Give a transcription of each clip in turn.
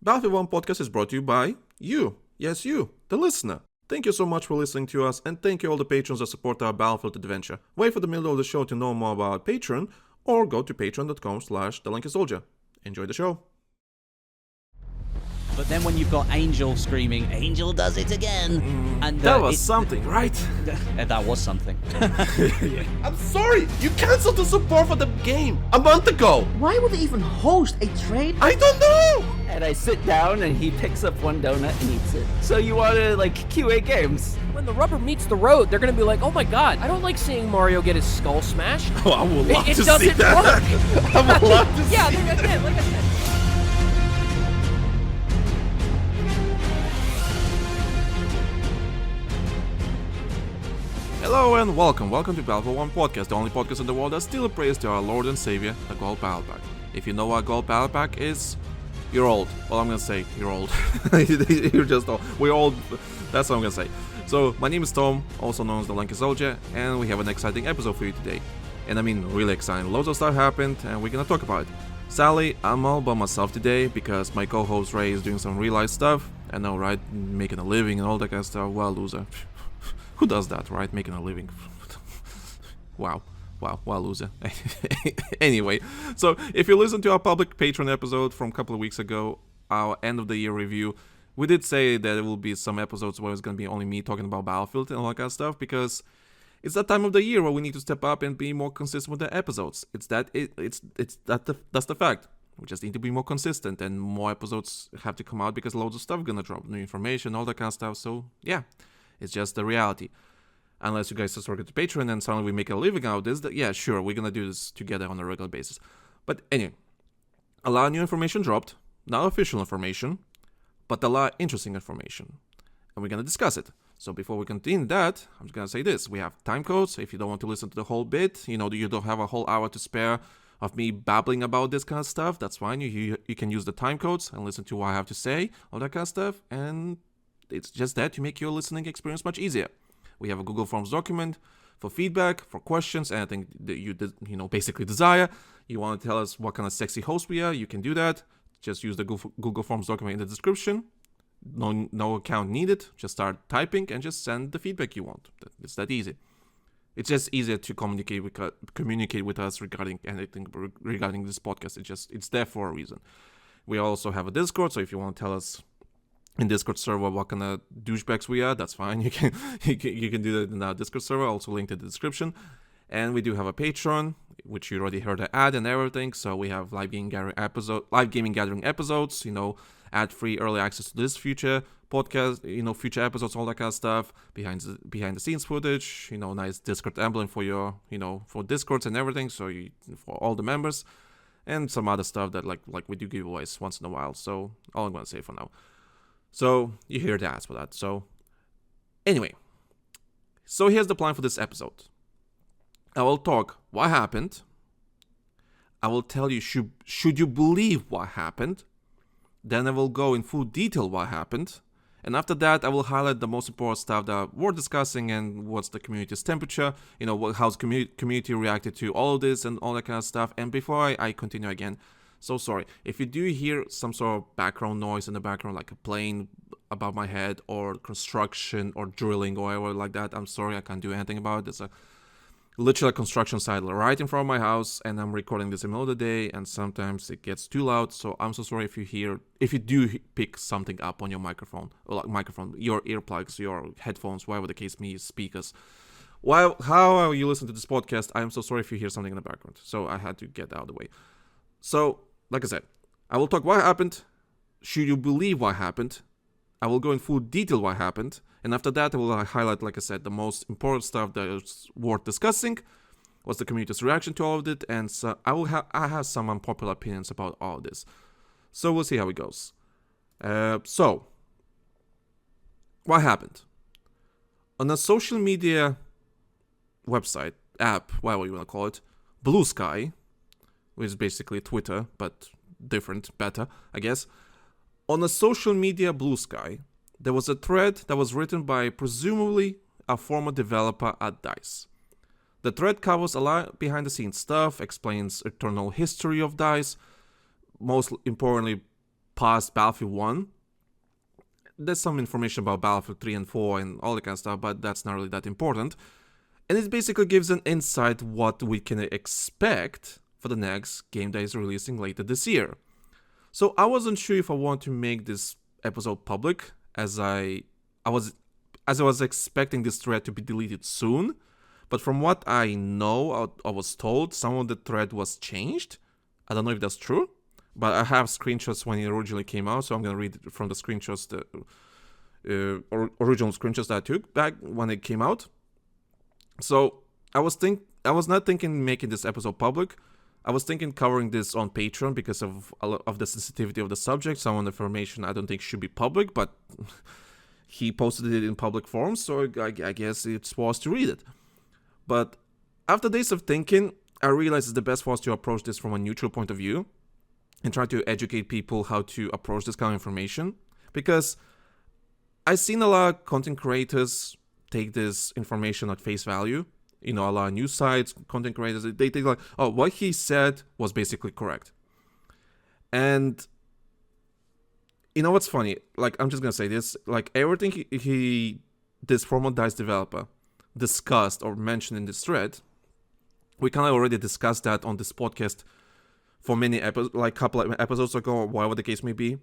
BattlefieldOne podcast is brought to you by you. Yes, you, the listener. Thank you so much for listening to us, and thank you all the patrons that support our Battlefield adventure. Wait for the middle of the show to know more about Patreon, or go to patreon.com/TheLankySoldier. Enjoy the show. But then when you've got Angel screaming, Angel does it again. And that was something, right? That was something. I'm sorry, you canceled the support for the game a month ago. Why would they even host a trade? I don't know. And I sit down and he picks up one donut and eats it. So you want to QA games? When the rubber meets the road, they're gonna be like, oh my god, I don't like seeing Mario get his skull smashed. Oh, I would love It to see doesn't that. work. I would love to Yeah, see like I said. Hello and welcome to BattlefieldOne podcast, the only podcast in the world that still prays to our Lord and Savior, the Gold Battle Pack. If you know what Gold Battle Pack is, you're old. Well, I'm gonna say you're old. You're just old. We're old. That's what I'm gonna say. So, my name is Tom, also known as the Lanky Soldier, and we have an exciting episode for you today. And I mean, really exciting. Loads of stuff happened, and we're gonna talk about it. Sadly, I'm all by myself today because my co-host Ray is doing some real life stuff. I know, right? Making a living and all that kind of stuff. Well, loser. Who does that, right? Making a living. Wow, loser. Anyway, so if you listen to our public Patreon episode from a couple of weeks ago, our end of the year review, we did say that there will be some episodes where it's going to be only me talking about Battlefield and all that kind of stuff, because it's that time of the year where we need to step up and be more consistent with the episodes. That's the fact. We just need to be more consistent, and more episodes have to come out because loads of stuff gonna drop, new information, all that kind of stuff. So yeah. It's just the reality. Unless you guys just work at the Patreon and suddenly we make a living out of this, yeah, sure, we're gonna do this together on a regular basis. But anyway, a lot of new information dropped, not official information, but a lot of interesting information. And we're gonna discuss it. So before we continue that, I'm just gonna say this. We have time codes. If you don't want to listen to the whole bit, you don't have a whole hour to spare of me babbling about this kind of stuff, that's fine. You can use the time codes and listen to what I have to say, all that kind of stuff, and it's just that to make your listening experience much easier. We have a Google Forms document for feedback, for questions, anything that you basically desire. You want to tell us what kind of sexy host we are, you can do that. Just use the Google Forms document in the description. No account needed. Just start typing and just send the feedback you want. It's that easy. It's just easier to communicate with us regarding anything regarding this podcast. It's there for a reason. We also have a Discord, so if you want to tell us in Discord server what kind of douchebags we are, that's fine. You can do that in our Discord server, also linked in the description. And we do have a Patreon, which you already heard the ad and everything. So we have live gaming gathering episodes, ad-free early access to this future podcast, future episodes, all that kind of stuff, behind the scenes footage, nice Discord emblem for your, for Discords and everything, so for all the members, and some other stuff that like we do giveaways once in a while. So all I'm gonna say for now. So you hear the ads for that. So anyway, so here's the plan for this episode. I will talk what happened. I will tell you should you believe what happened. Then I will go in full detail what happened. And after that, I will highlight the most important stuff that we're discussing and what's the community's temperature, how's the community reacted to all of this and all that kind of stuff. And before I continue again, so sorry. If you do hear some sort of background noise in the background, like a plane above my head or construction or drilling or whatever like that, I'm sorry, I can't do anything about it. There's literally a construction site right in front of my house, and I'm recording this in the middle of the day, and sometimes it gets too loud. So I'm so sorry if you do pick something up on your microphone, your earplugs, your headphones, whatever the case may be, speakers. How you listen to this podcast, I'm so sorry if you hear something in the background. So I had to get out of the way. So, like I said, I will talk what happened. Should you believe what happened? I will go in full detail what happened. And after that, I will highlight, like I said, the most important stuff that is worth discussing. What's the community's reaction to all of it? And so I have some unpopular opinions about all of this. So we'll see how it goes. So, what happened? On a social media website, app, whatever you want to call it, Blue Sky, which is basically Twitter, but different, better, I guess. On a social media Blue Sky, there was a thread that was written by presumably a former developer at DICE. The thread covers a lot behind the scenes stuff, explains eternal history of DICE, most importantly, past Battlefield 1. There's some information about Battlefield 3 and 4 and all that kind of stuff, but that's not really that important. And it basically gives an insight what we can expect for the next game that is releasing later this year. So I wasn't sure if I want to make this episode public, as I was expecting this thread to be deleted soon. But from what I know, I was told some of the thread was changed. I don't know if that's true, but I have screenshots when it originally came out, so I'm gonna read from the screenshots, the original screenshots that I took back when it came out. So I was not thinking making this episode public. I was thinking covering this on Patreon because of the sensitivity of the subject. Some of the information I don't think should be public, but he posted it in public form, so I guess it's for us to read it. But after days of thinking, I realized it's the best for us to approach this from a neutral point of view and try to educate people how to approach this kind of information. Because I've seen a lot of content creators take this information at face value. A lot of news sites, content creators, they think like, oh, what he said was basically correct. And you know what's funny? Like, I'm just gonna say this, like everything this former DICE developer discussed or mentioned in this thread, we kind of already discussed that on this podcast for many couple of episodes ago, or whatever the case may be.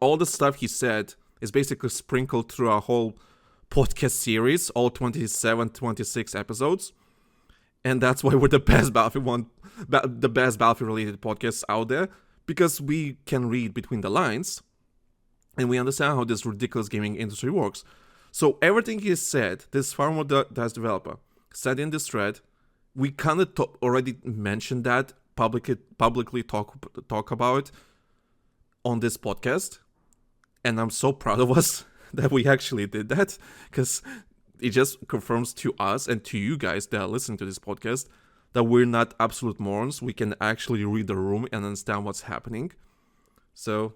All the stuff he said is basically sprinkled through our whole podcast series, all 27, 26 episodes. And that's why we're the best Battlefield related podcasts out there, because we can read between the lines and we understand how this ridiculous gaming industry works. So everything he said, this former DICE developer said in this thread, we kind of already mentioned that publicly talk about it on this podcast. And I'm so proud of us that we actually did that, because it just confirms to us and to you guys that are listening to this podcast that we're not absolute morons. We can actually read the room and understand what's happening. So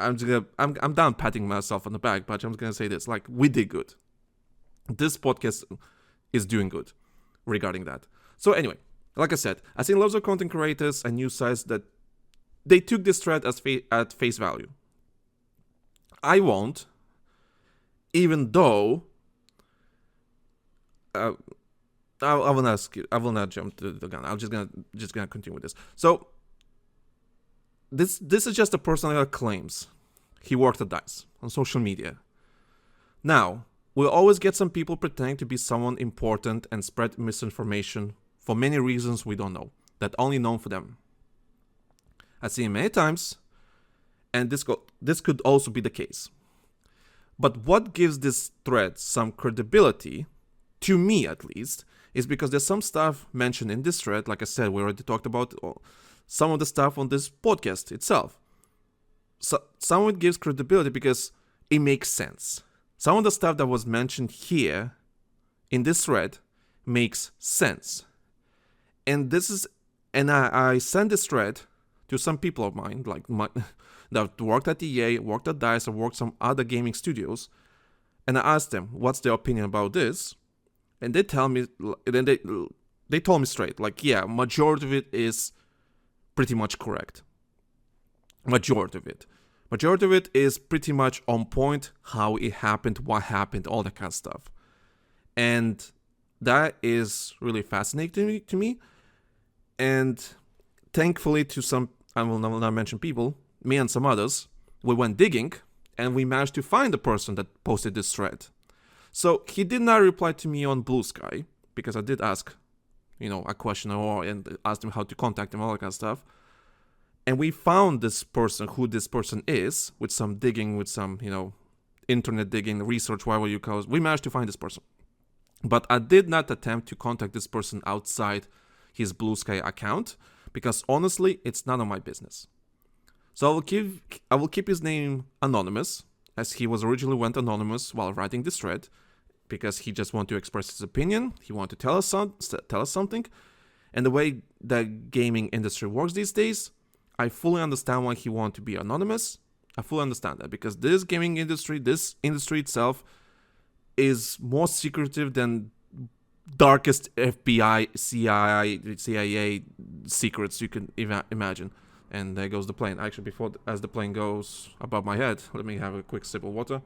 I'm done patting myself on the back, but I'm gonna say this: like, we did good. This podcast is doing good regarding that. So anyway, like I said, I've seen lots of content creators and news sites that they took this thread at face value. I won't, even though I will not jump to the gun. I'm just gonna continue with this. So this is just a person that claims he worked at DICE on social media. Now, we'll always get some people pretending to be someone important and spread misinformation for many reasons we don't know, that only known for them. I've seen it many times, and this could also be the case. But what gives this thread some credibility, to me at least, is because there's some stuff mentioned in this thread. Like I said, we already talked about some of the stuff on this podcast itself. So some of it gives credibility because it makes sense. Some of the stuff that was mentioned here in this thread makes sense. And I sent this thread to some people of mine, that worked at EA, worked at DICE, or worked some other gaming studios, and I asked them what's their opinion about this, and they told me straight, like, yeah, majority of it is pretty much correct. Majority of it is pretty much on point, how it happened, what happened, all that kind of stuff. And that is really fascinating to me. And thankfully to some, I will not mention people, me and some others, we went digging and we managed to find the person that posted this thread. So he did not reply to me on Blue Sky, because I did ask, a question and asked him how to contact him, all that kind of stuff. And we found this person, who this person is, with some digging, with some, internet digging, research, whatever you call it. We managed to find this person. But I did not attempt to contact this person outside his Blue Sky account, because honestly, it's none of my business. So I will keep his name anonymous, as he was originally went anonymous while writing this thread, because he just wanted to express his opinion. He wanted to tell us something. And the way the gaming industry works these days, I fully understand why he wanted to be anonymous. I fully understand that, because this gaming industry, this industry itself, is more secretive than darkest FBI, CIA secrets you can imagine. And there goes the plane. Actually, before as the plane goes above my head, let me have a quick sip of water.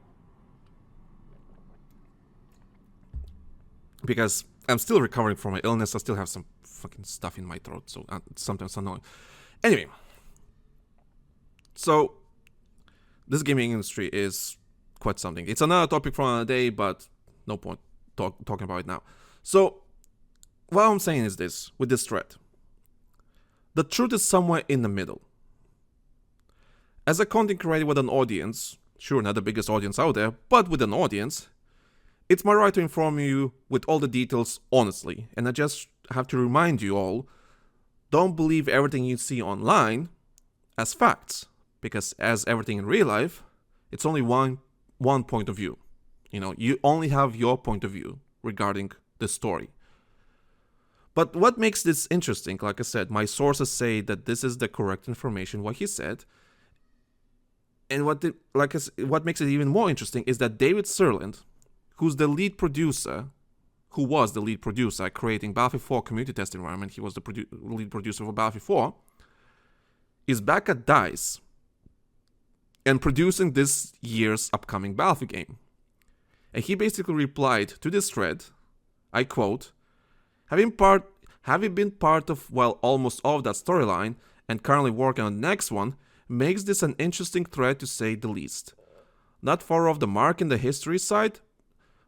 Because I'm still recovering from my illness. I still have some fucking stuff in my throat, so it's sometimes annoying. Anyway, so this gaming industry is quite something. It's another topic for another day, but no point talking about it now. So what I'm saying is this, with this thread. The truth is somewhere in the middle. As a content creator with an audience, sure, not the biggest audience out there, but with an audience, it's my right to inform you with all the details honestly. And I just have to remind you all, don't believe everything you see online as facts. Because as everything in real life, it's only one point of view. You know, you only have your point of view regarding the story. But what makes this interesting, like I said, my sources say that this is the correct information, what he said. And what makes it even more interesting is that David Sirland, who was the lead producer creating Battlefield 4 community test environment, he was the lead producer for Battlefield 4, is back at DICE and producing this year's upcoming Battlefield game. And he basically replied to this thread, I quote, Having been part of, well, almost all of that storyline and currently working on the next one makes this an interesting thread to say the least. Not far off the mark in the history side,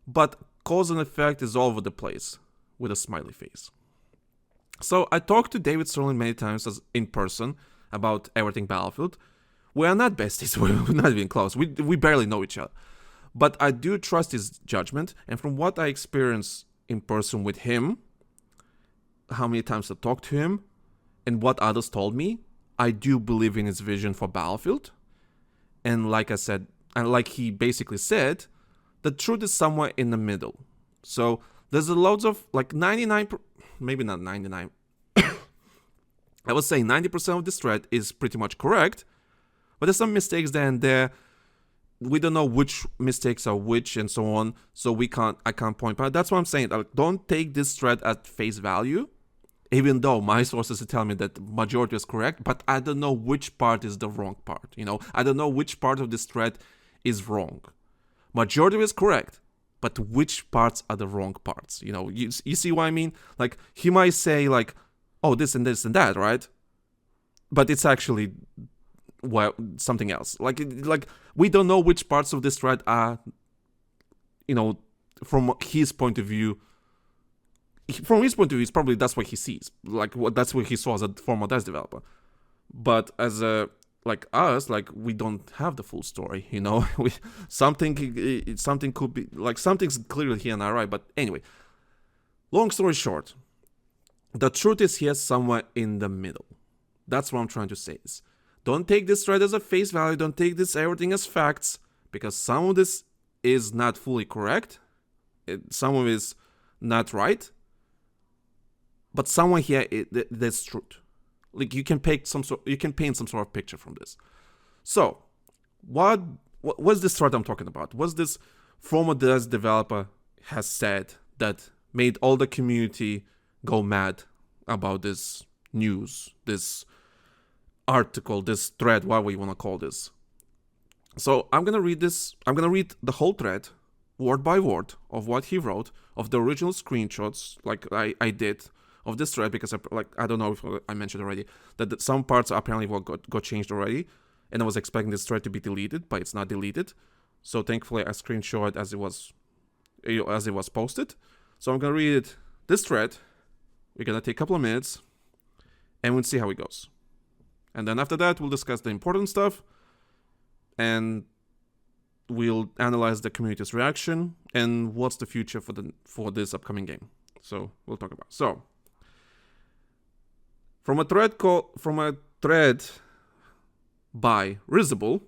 but cause and effect is all over the place, with a smiley face. So I talked to David Sterling many times in person about everything Battlefield. We are not besties, we're not even close, we barely know each other. But I do trust his judgment, and from what I experienced in person with him, how many times I talked to him, and what others told me, I do believe in his vision for Battlefield. And like I said, and like he basically said, the truth is somewhere in the middle. So there's loads of, like 99, maybe not 99, I would say 90% of this thread is pretty much correct, but there's some mistakes there and there. We don't know which mistakes are which and so on, so I can't point out. That's what I'm saying. Like, don't take this thread at face value, even though my sources are telling me that the majority is correct, but I don't know which part is the wrong part. You know, I don't know which part of this thread is wrong. Majority is correct, but which parts are the wrong parts? You know, you see what I mean? Like, he might say like, oh, this and this and that, right? But it's actually, well, something else. Like we don't know which parts of this thread are, you know, from his point of view. From his point of view, it's probably that's what he sees. Like that's what he saw as a former DICE developer. But as a like us, like we don't have the full story. You know, something could be like something's clearly here and there, right? But anyway, long story short, the truth is here somewhere in the middle. That's what I'm trying to say is, don't take this thread as a face value, don't take this everything as facts, because some of this is not fully correct, some of it is not right, but somewhere here there's truth. Like you can paint some sort of picture from this. So, what's this thread I'm talking about? What's this former DICE developer has said that made all the community go mad about this news, this article, this thread, whatever you want to call this. So I'm gonna read the whole thread, word by word, of what he wrote, of the original screenshots, like I did, of this thread, because I don't know if I mentioned already, that some parts apparently got changed already, and I was expecting this thread to be deleted, but it's not deleted. So thankfully I screenshot as it was posted. So I'm gonna read this thread. We're gonna take a couple of minutes, and we'll see how it goes. And then after that, we'll discuss the important stuff, and we'll analyze the community's reaction and what's the future for this upcoming game. So we'll talk about. So from a thread by Risible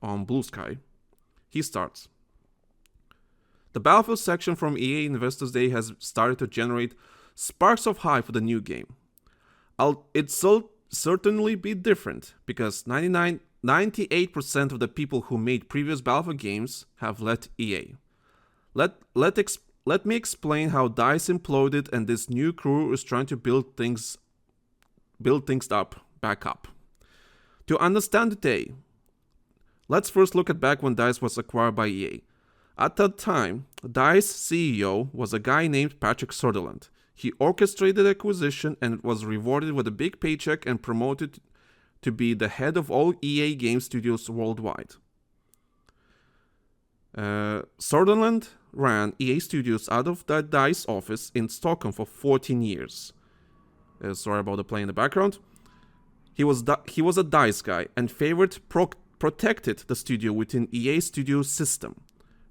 on Blue Sky, he starts. The Battlefield section from EA Investors Day has started to generate sparks of hype for the new game. It'll certainly be different, because 98% of the people who made previous Battlefield games have left EA. Let me explain how DICE imploded and this new crew is trying to build things back up. To understand the day, let's first look at back when DICE was acquired by EA. At that time, DICE CEO was a guy named Patrick Sonderland. He orchestrated the acquisition and was rewarded with a big paycheck and promoted to be the head of all EA game studios worldwide. Sonderland ran EA Studios out of the DICE office in Stockholm for 14 years. Sorry about the play in the background. He was a DICE guy and protected the studio within EA Studios system.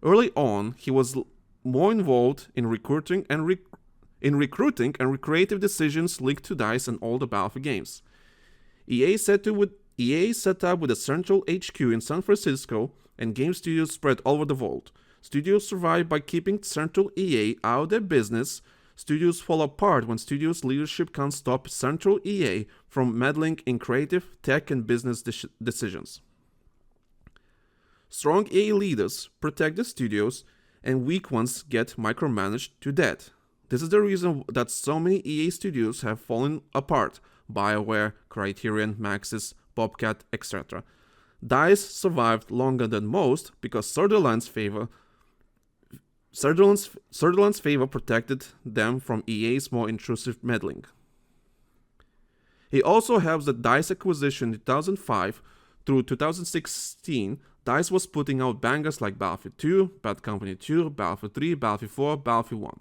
Early on, he was more involved in recruiting and creative decisions linked to DICE and all the Battlefield games. EA set up with a central HQ in San Francisco, and game studios spread all over the world. Studios survive by keeping central EA out of their business. Studios fall apart when studios leadership can't stop central EA from meddling in creative, tech, and business decisions. Strong EA leaders protect the studios, and weak ones get micromanaged to death. This is the reason that so many EA studios have fallen apart: BioWare, Criterion, Maxis, Bobcat, etc. DICE survived longer than most because Sonderland's favor protected them from EA's more intrusive meddling. He also helps the DICE acquisition in 2005 through 2016. DICE was putting out bangers like Battlefield 2, Bad Company 2, Battlefield 3, Battlefield 4, Battlefield 1.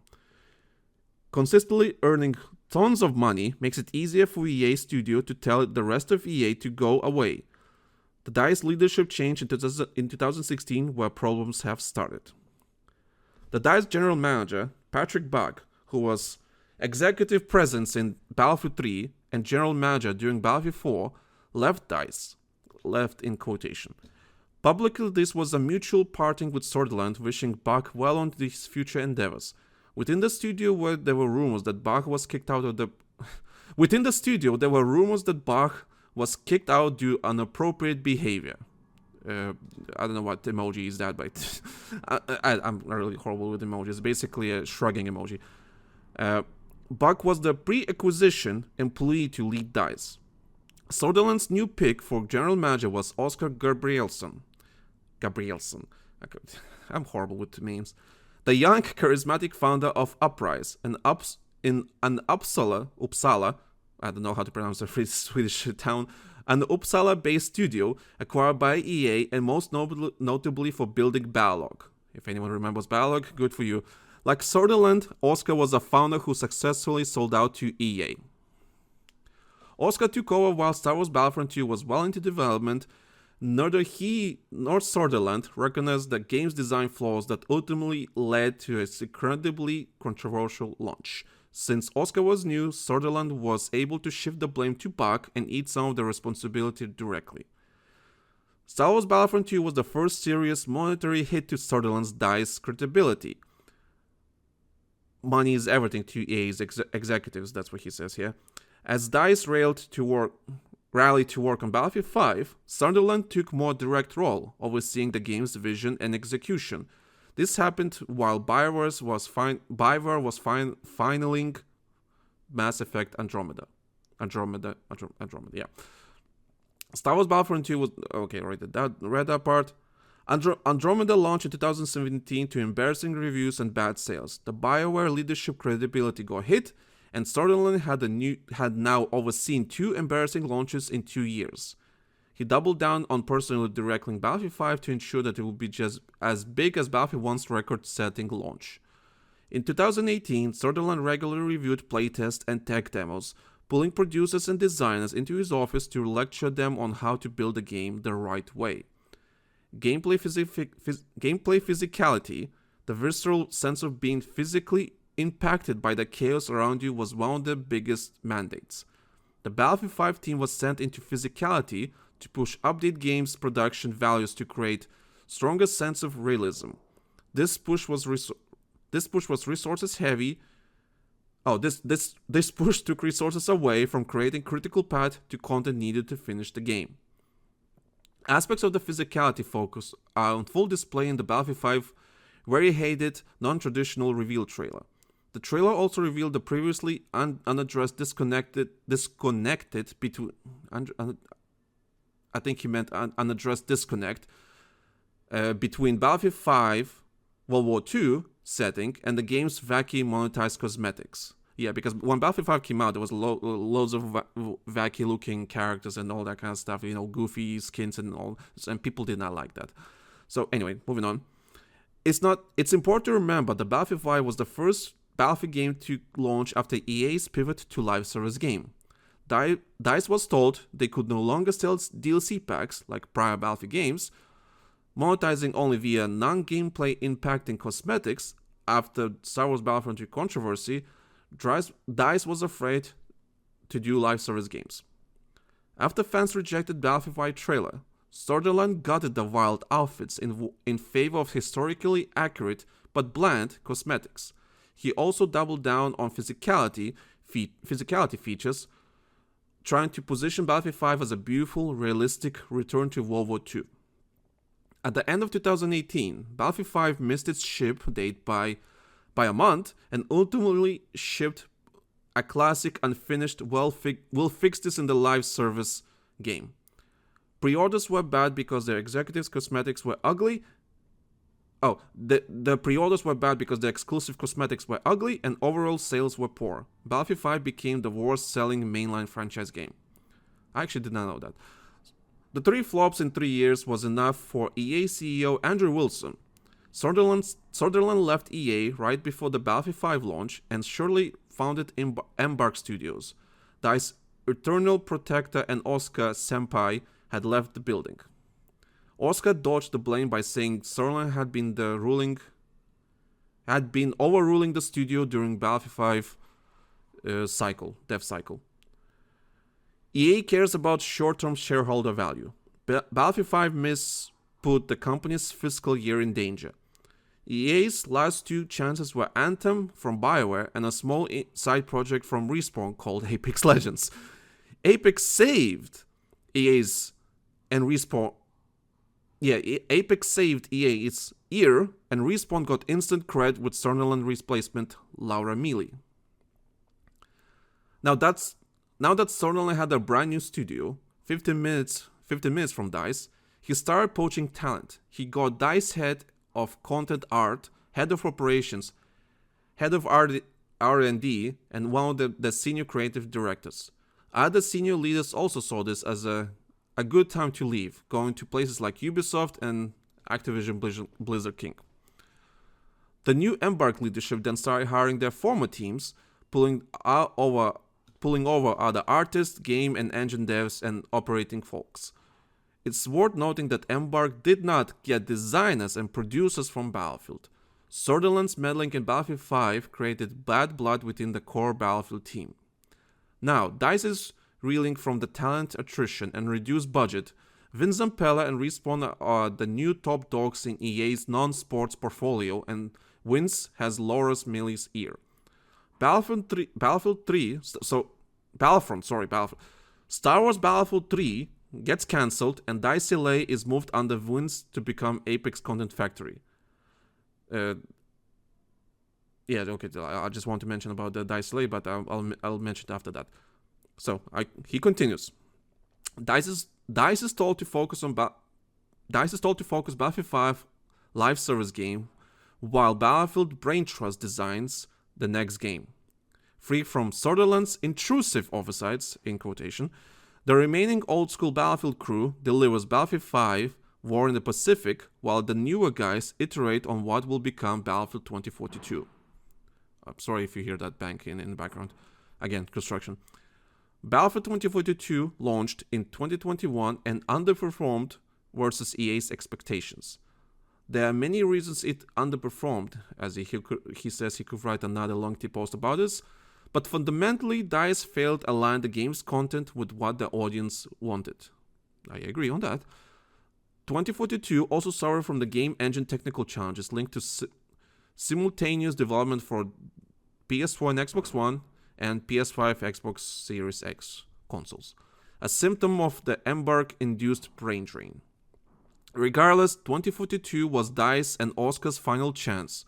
Consistently earning tons of money makes it easier for EA Studio to tell the rest of EA to go away. The DICE leadership changed in 2016 where problems have started. The DICE general manager, Patrick Bugg, who was executive presence in Battlefield 3 and general manager during Battlefield 4, left DICE. Left in quotation. Publicly, this was a mutual parting with Sonderland, wishing Bugg well on his future endeavors. Within the studio, there were rumors that Bugg was kicked out of the. Within the studio, there were rumors that Bugg was kicked out due to inappropriate behavior. I don't know what emoji is that, but I'm really horrible with emojis. Basically, a shrugging emoji. Bugg was the pre-acquisition employee to lead DICE. Sonderland's new pick for general manager was Oscar Gabrielson. I'm horrible with the names. The young, charismatic founder of Uprise, in Uppsala, I don't know how to pronounce the Swedish town, an Uppsala-based studio acquired by EA and most notably for building Battlelog. If anyone remembers Battlelog, good for you. Like Sonderland, Oscar was a founder who successfully sold out to EA. Oscar took over while Star Wars Battlefront 2 was well into development. Neither he nor Sonderland recognized the game's design flaws that ultimately led to a incredibly controversial launch. Since Oscar was new, Sonderland was able to shift the blame to Bugg and eat some of the responsibility directly. Star Wars Battlefront 2 was the first serious monetary hit to Sonderland's DICE credibility. Money is everything to EA's executives, that's what he says here. As DICE rallied to work on Battlefield 5, Sonderland took more direct role, overseeing the game's vision and execution. This happened while BioWare was finaling Mass Effect Andromeda, yeah. Star Wars Battlefront 2 was... Okay, read that part. Andromeda launched in 2017 to embarrassing reviews and bad sales. The BioWare leadership credibility got hit, and Sonderland had now overseen 2 embarrassing launches in 2 years. He doubled down on personally directing Battlefield 5 to ensure that it would be just as big as Battlefield 1's record-setting launch. In 2018, Sonderland regularly reviewed playtests and tech demos, pulling producers and designers into his office to lecture them on how to build a game the right way. Gameplay physicality, the visceral sense of being physically impacted by the chaos around you, was one of the biggest mandates. The Battlefield 5 team was sent into physicality to push update games production values to create stronger sense of realism. This push was resources heavy. This push took resources away from creating critical path to content needed to finish the game. Aspects of the physicality focus are on full display in the Battlefield 5 very hated non-traditional reveal trailer. The trailer also revealed the previously unaddressed disconnected between I think he meant unaddressed disconnect between Battlefield 5 World War II setting and the game's wacky monetized cosmetics. Yeah, because when Battlefield 5 came out, there was loads of wacky looking characters and all that kind of stuff, goofy skins and all, and people did not like that. So anyway, moving on. It's important to remember that Battlefield 5 was the first Battlefield game to launch after EA's pivot to live service game. DICE was told they could no longer sell DLC packs like prior Battlefield games, monetizing only via non-gameplay impacting cosmetics. After Star Wars Battlefront 2 controversy, DICE was afraid to do live service games. After fans rejected Battlefield 5 trailer, Sonderland gutted the wild outfits in favor of historically accurate but bland cosmetics. He also doubled down on physicality features, trying to position Battlefield 5 as a beautiful, realistic return to World War II. At the end of 2018, Battlefield 5 missed its ship date by a month and ultimately shipped a classic unfinished, we'll fix this in the live service game. Pre-orders were bad because their executives' cosmetics were ugly. The pre-orders were bad because the exclusive cosmetics were ugly and overall sales were poor. Battlefield 5 became the worst-selling mainline franchise game. I actually did not know that. The 3 flops in 3 years was enough for EA CEO Andrew Wilson. Sonderland left EA right before the Battlefield 5 launch and shortly founded Embark Studios. DICE Eternal Protector and Oscar Senpai had left the building. Oscar dodged the blame by saying Sonderland had been overruling the studio during Battlefield 5 dev cycle. EA cares about short-term shareholder value. Battlefield 5 miss put the company's fiscal year in danger. EA's last 2 chances were Anthem from BioWare and a small side project from Respawn called Apex Legends. Apex saved EA's and Respawn. Yeah, Apex saved EA's ear, and Respawn got instant cred with Sonderland replacement Laura Mealy. Now that Sonderland had a brand new studio, 15 minutes from DICE, he started poaching talent. He got DICE head of content art, head of operations, head of R&D, and one of the senior creative directors. Other senior leaders also saw this as a good time to leave, going to places like Ubisoft and Activision Blizzard King. The new Embark leadership then started hiring their former teams, pulling over other artists, game and engine devs, and operating folks. It's worth noting that Embark did not get designers and producers from Battlefield. Sonderland's meddling in Battlefield 5 created bad blood within the core Battlefield team. Now, DICE is reeling from the talent attrition and reduced budget. Vince Zampella and Respawn are the new top dogs in EA's non-sports portfolio, and Vince has Laura's Mealy's ear. Battlefront. Star Wars Battlefield 3 gets cancelled, and DICE LA is moved under Vince to become Apex Content Factory. I just want to mention about the DICE LA, but I'll mention it after that. So he continues. DICE is told to focus Battlefield 5 live service game, while Battlefield Brain Trust designs the next game. Free from Sonderland's intrusive oversights, in quotation, the remaining old-school Battlefield crew delivers Battlefield 5 War in the Pacific, while the newer guys iterate on what will become Battlefield 2042. I'm sorry if you hear that bang in the background. Again, construction. Battlefield 2042 launched in 2021 and underperformed versus EA's expectations. There are many reasons it underperformed, as he says he could write another lengthy post about this, but fundamentally DICE failed to align the game's content with what the audience wanted. I agree on that. 2042 also suffered from the game engine technical challenges linked to simultaneous development for PS4 and Xbox One and PS5 Xbox Series X consoles, a symptom of the Embark-induced brain drain. Regardless, 2042 was DICE and Oscar's final chance.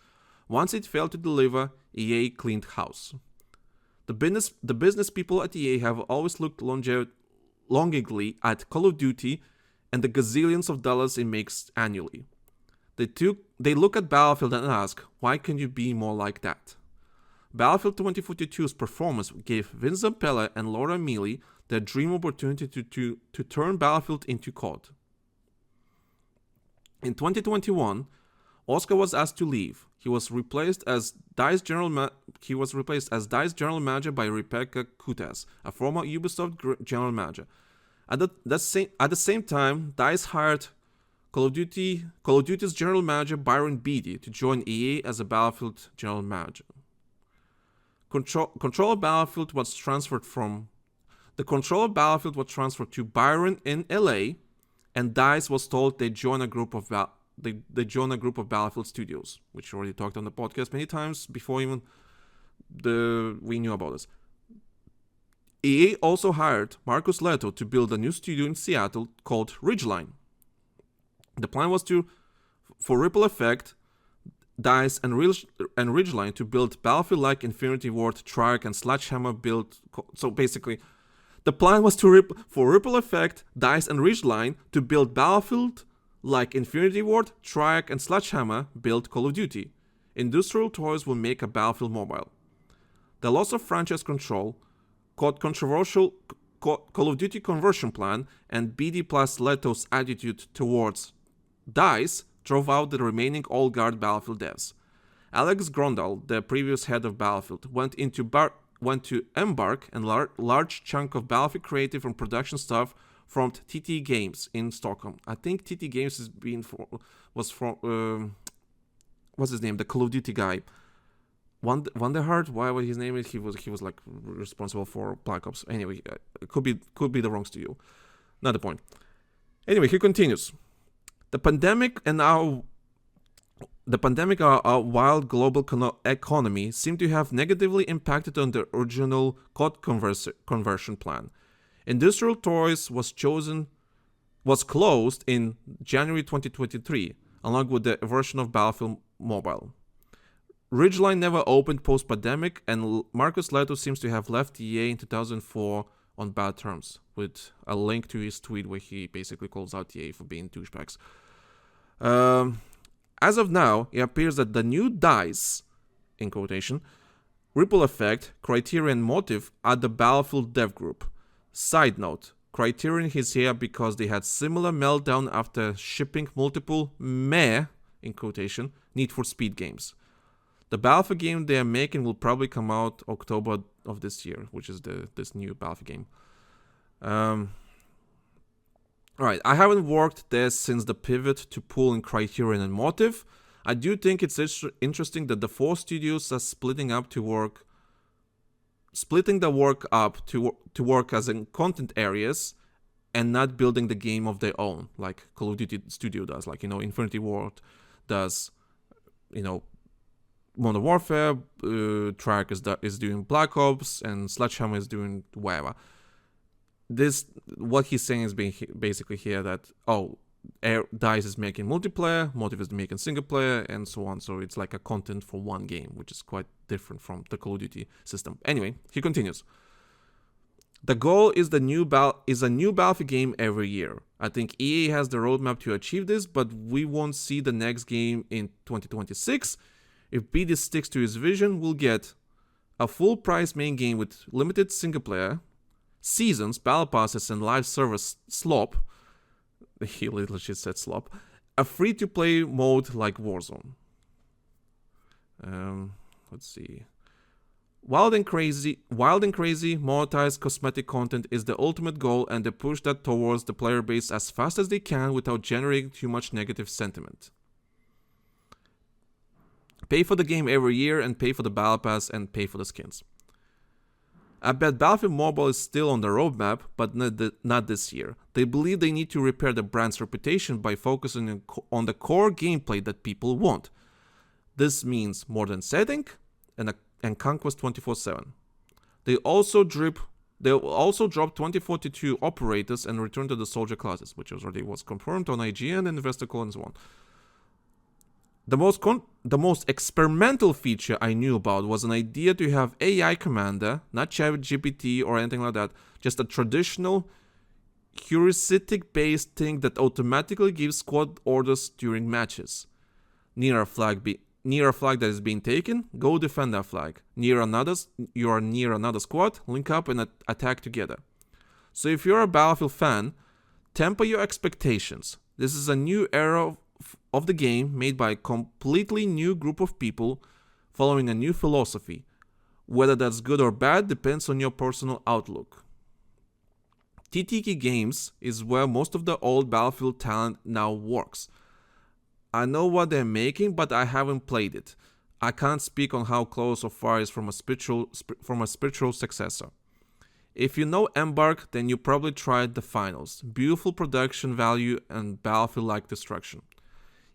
Once it failed to deliver, EA cleaned house. The business people at EA have always looked longingly at Call of Duty and the gazillions of dollars it makes annually. They look at Battlefield and ask, why can you be more like that? Battlefield 2042's performance gave Vince Zampella and Laura Mealy their dream opportunity to turn Battlefield into COD. In 2021, Oscar was asked to leave. He was replaced as DICE general manager by Rebecca Kutes, a former Ubisoft general manager. At the same time, DICE hired Call of Duty's general manager Byron Beatty to join EA as a Battlefield general manager. Control of Battlefield was transferred to Byron in LA, and DICE was told they join a group of Battlefield studios, which we already talked on the podcast many times before even we knew about this. EA also hired Marcus Leto to build a new studio in Seattle called Ridgeline. The plan was for Ripple Effect, DICE, and Ridgeline to build Battlefield-like Infinity Ward, Treyarch, and Sledgehammer build. So basically, the plan was for Ripple Effect, DICE, and Ridgeline to build Battlefield-like Infinity Ward, Treyarch, and Sledgehammer build Call of Duty. Industrial Toys will make a Battlefield mobile. The loss of franchise control, controversial Call of Duty conversion plan, and BD plus Leto's attitude towards DICE drove out the remaining all-guard Battlefield devs. Alex Grondal, the previous head of Battlefield, went to Embark, and large chunk of Battlefield creative and production staff from TT Games in Stockholm. I think TT Games was from what's his name? The Call of Duty guy. Wonderhart, why was his name? He was like responsible for Black Ops. Anyway, it could be the wrong studio. Not the point. Anyway, he continues. The pandemic and our wild global economy seem to have negatively impacted on the original COD conversion plan. Industrial Toys was closed in January 2023, along with the version of Battlefield Mobile. Ridgeline never opened post-pandemic, and Marcus Leto seems to have left EA in 2004 on bad terms, with a link to his tweet where he basically calls out EA for being douchebags. As of now, it appears that the new DICE, in quotation, Ripple Effect, Criterion, Motive are the Battlefield dev group. Side note, Criterion is here because they had similar meltdown after shipping multiple meh, in quotation, Need for Speed games. The Battlefield game they are making will probably come out October of this year, which is this new Battlefield game. Alright, I haven't worked there since the pivot to pool in Criterion and Motive. I do think it's interesting that the four studios are splitting the work up to work as in content areas and not building the game of their own, like Call of Duty Studio does, like, Infinity Ward does, Modern Warfare, Treyarch is doing Black Ops, and Sledgehammer is doing whatever. What he's saying is basically here that, DICE is making multiplayer, Motive is making single player, and so on. So it's like a content for one game, which is quite different from the Call of Duty system. Anyway, he continues. The goal is a new Battlefield game every year. I think EA has the roadmap to achieve this, but we won't see the next game in 2026. If BD sticks to his vision, we'll get a full-price main game with limited single-player, seasons, battle passes, and live service slop. He literally said slop. A free-to-play mode like Warzone. Let's see. Wild and crazy, monetized cosmetic content is the ultimate goal, and they push that towards the player base as fast as they can without generating too much negative sentiment. Pay for the game every year and pay for the battle pass and pay for the skins. I bet Battlefield Mobile is still on the roadmap, but not this year. They believe they need to repair the brand's reputation by focusing on the core gameplay that people want. This means modern setting and Conquest 24/7. They also drop 2042 operators and return to the soldier classes, which already was confirmed on IGN and Investical and so on. The most experimental feature I knew about was an idea to have AI commander, not ChatGPT or anything like that, just a traditional heuristic-based thing that automatically gives squad orders during matches. Near a flag that is being taken, go defend that flag. You are near another squad, link up and attack together. So if you're a Battlefield fan, temper your expectations. This is a new era of the game made by a completely new group of people following a new philosophy. Whether that's good or bad depends on your personal outlook. TTK Games is where most of the old Battlefield talent now works. I know what they're making, but I haven't played it. I can't speak on how close or far is from a spiritual successor. If you know Embark, then you probably tried the finals. Beautiful production value and Battlefield-like destruction.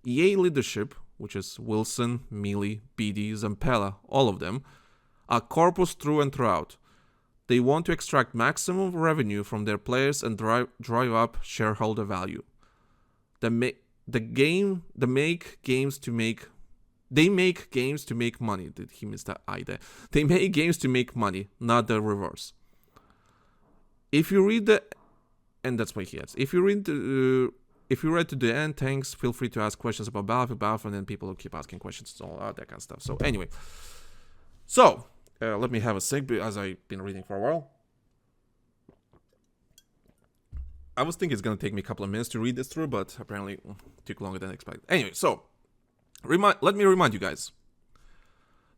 EA leadership, which is Wilson, Mealy, BD, Zampella, all of them, are corpus through and throughout. They want to extract maximum revenue from their players and drive up shareholder value. They make games to make money. Did he miss that I there? They make games to make money, not the reverse. If you read and that's what he has. If you read to the end, thanks. Feel free to ask questions about Battlefield, and people will keep asking questions, all that kind of stuff. So anyway, let me have a sip as I've been reading for a while. I was thinking it's going to take me a couple of minutes to read this through, but apparently it took longer than expected. Anyway, so let me remind you guys.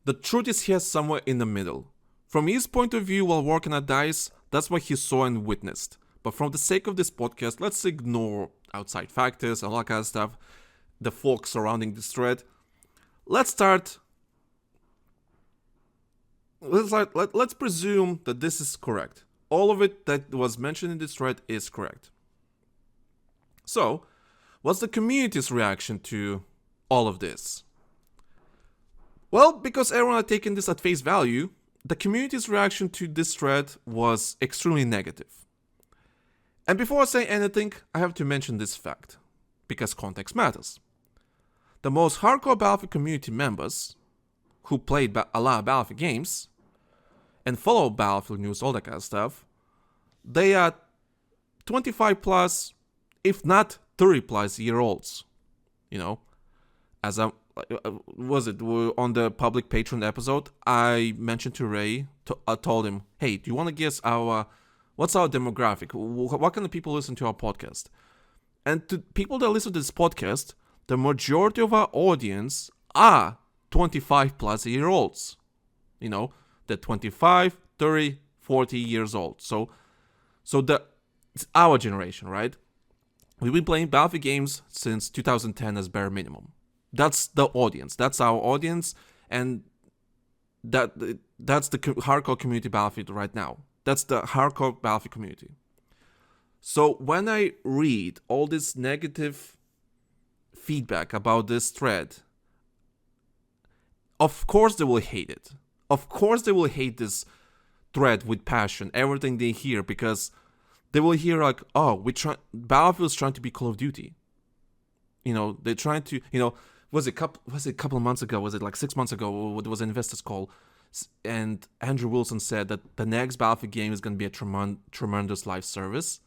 The truth is here somewhere in the middle. From his point of view while working at DICE, that's what he saw and witnessed. But for the sake of this podcast, let's ignore outside factors and all that kind of stuff, the folks surrounding this thread. Let's presume that this is correct. All of it that was mentioned in this thread is correct. So, what's the community's reaction to all of this? Well, because everyone had taken this at face value, the community's reaction to this thread was extremely negative. And before I say anything, I have to mention this fact, because context matters. The most hardcore Battlefield community members, who played a lot of Battlefield games, and follow Battlefield news, all that kind of stuff, they are 25 plus, if not 30 plus year olds. You know, as I on the public Patreon episode, I mentioned to Ray, I told him, hey, do you want to guess what's our demographic? What kind of people listen to our podcast? And to people that listen to this podcast, the majority of our audience are 25 plus year olds. You know, they're 25, 30, 40 years old. So it's our generation, right? We've been playing Battlefield games since 2010 as bare minimum. That's the audience. That's our audience, and that's the hardcore community Battlefield right now. That's the hardcore Battlefield community. So when I read all this negative feedback about this thread, of course they will hate it. Of course they will hate this thread with passion, everything they hear, because they will hear like, oh, Battlefield's trying to be Call of Duty. You know, they're trying to, you know, was it a couple of months ago, was it like 6 months ago, there was an investors call, and Andrew Wilson said that the next Battlefield game is going to be a tremendous live service.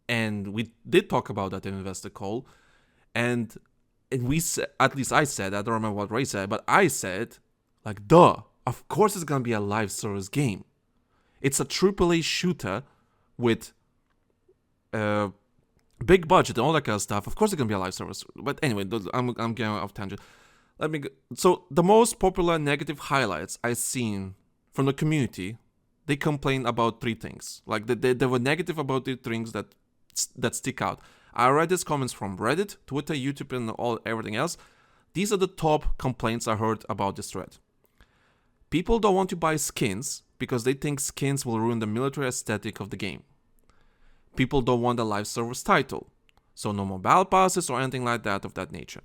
And we did talk about that in investor call. And we said, at least I said, I don't remember what Ray said, but I said, like, duh, of course it's going to be a live service game. It's a AAA shooter with big budget and all that kind of stuff. Of course it's going to be a live service. But anyway, I'm getting off tangent. So the most popular negative highlights I've seen from the community, they complain about three things. Like they were negative about the things that stick out. I read these comments from Reddit, Twitter, YouTube, and everything else. These are the top complaints I heard about this thread. People don't want to buy skins because they think skins will ruin the military aesthetic of the game. People don't want a live service title, so no more battle passes or anything like that of that nature.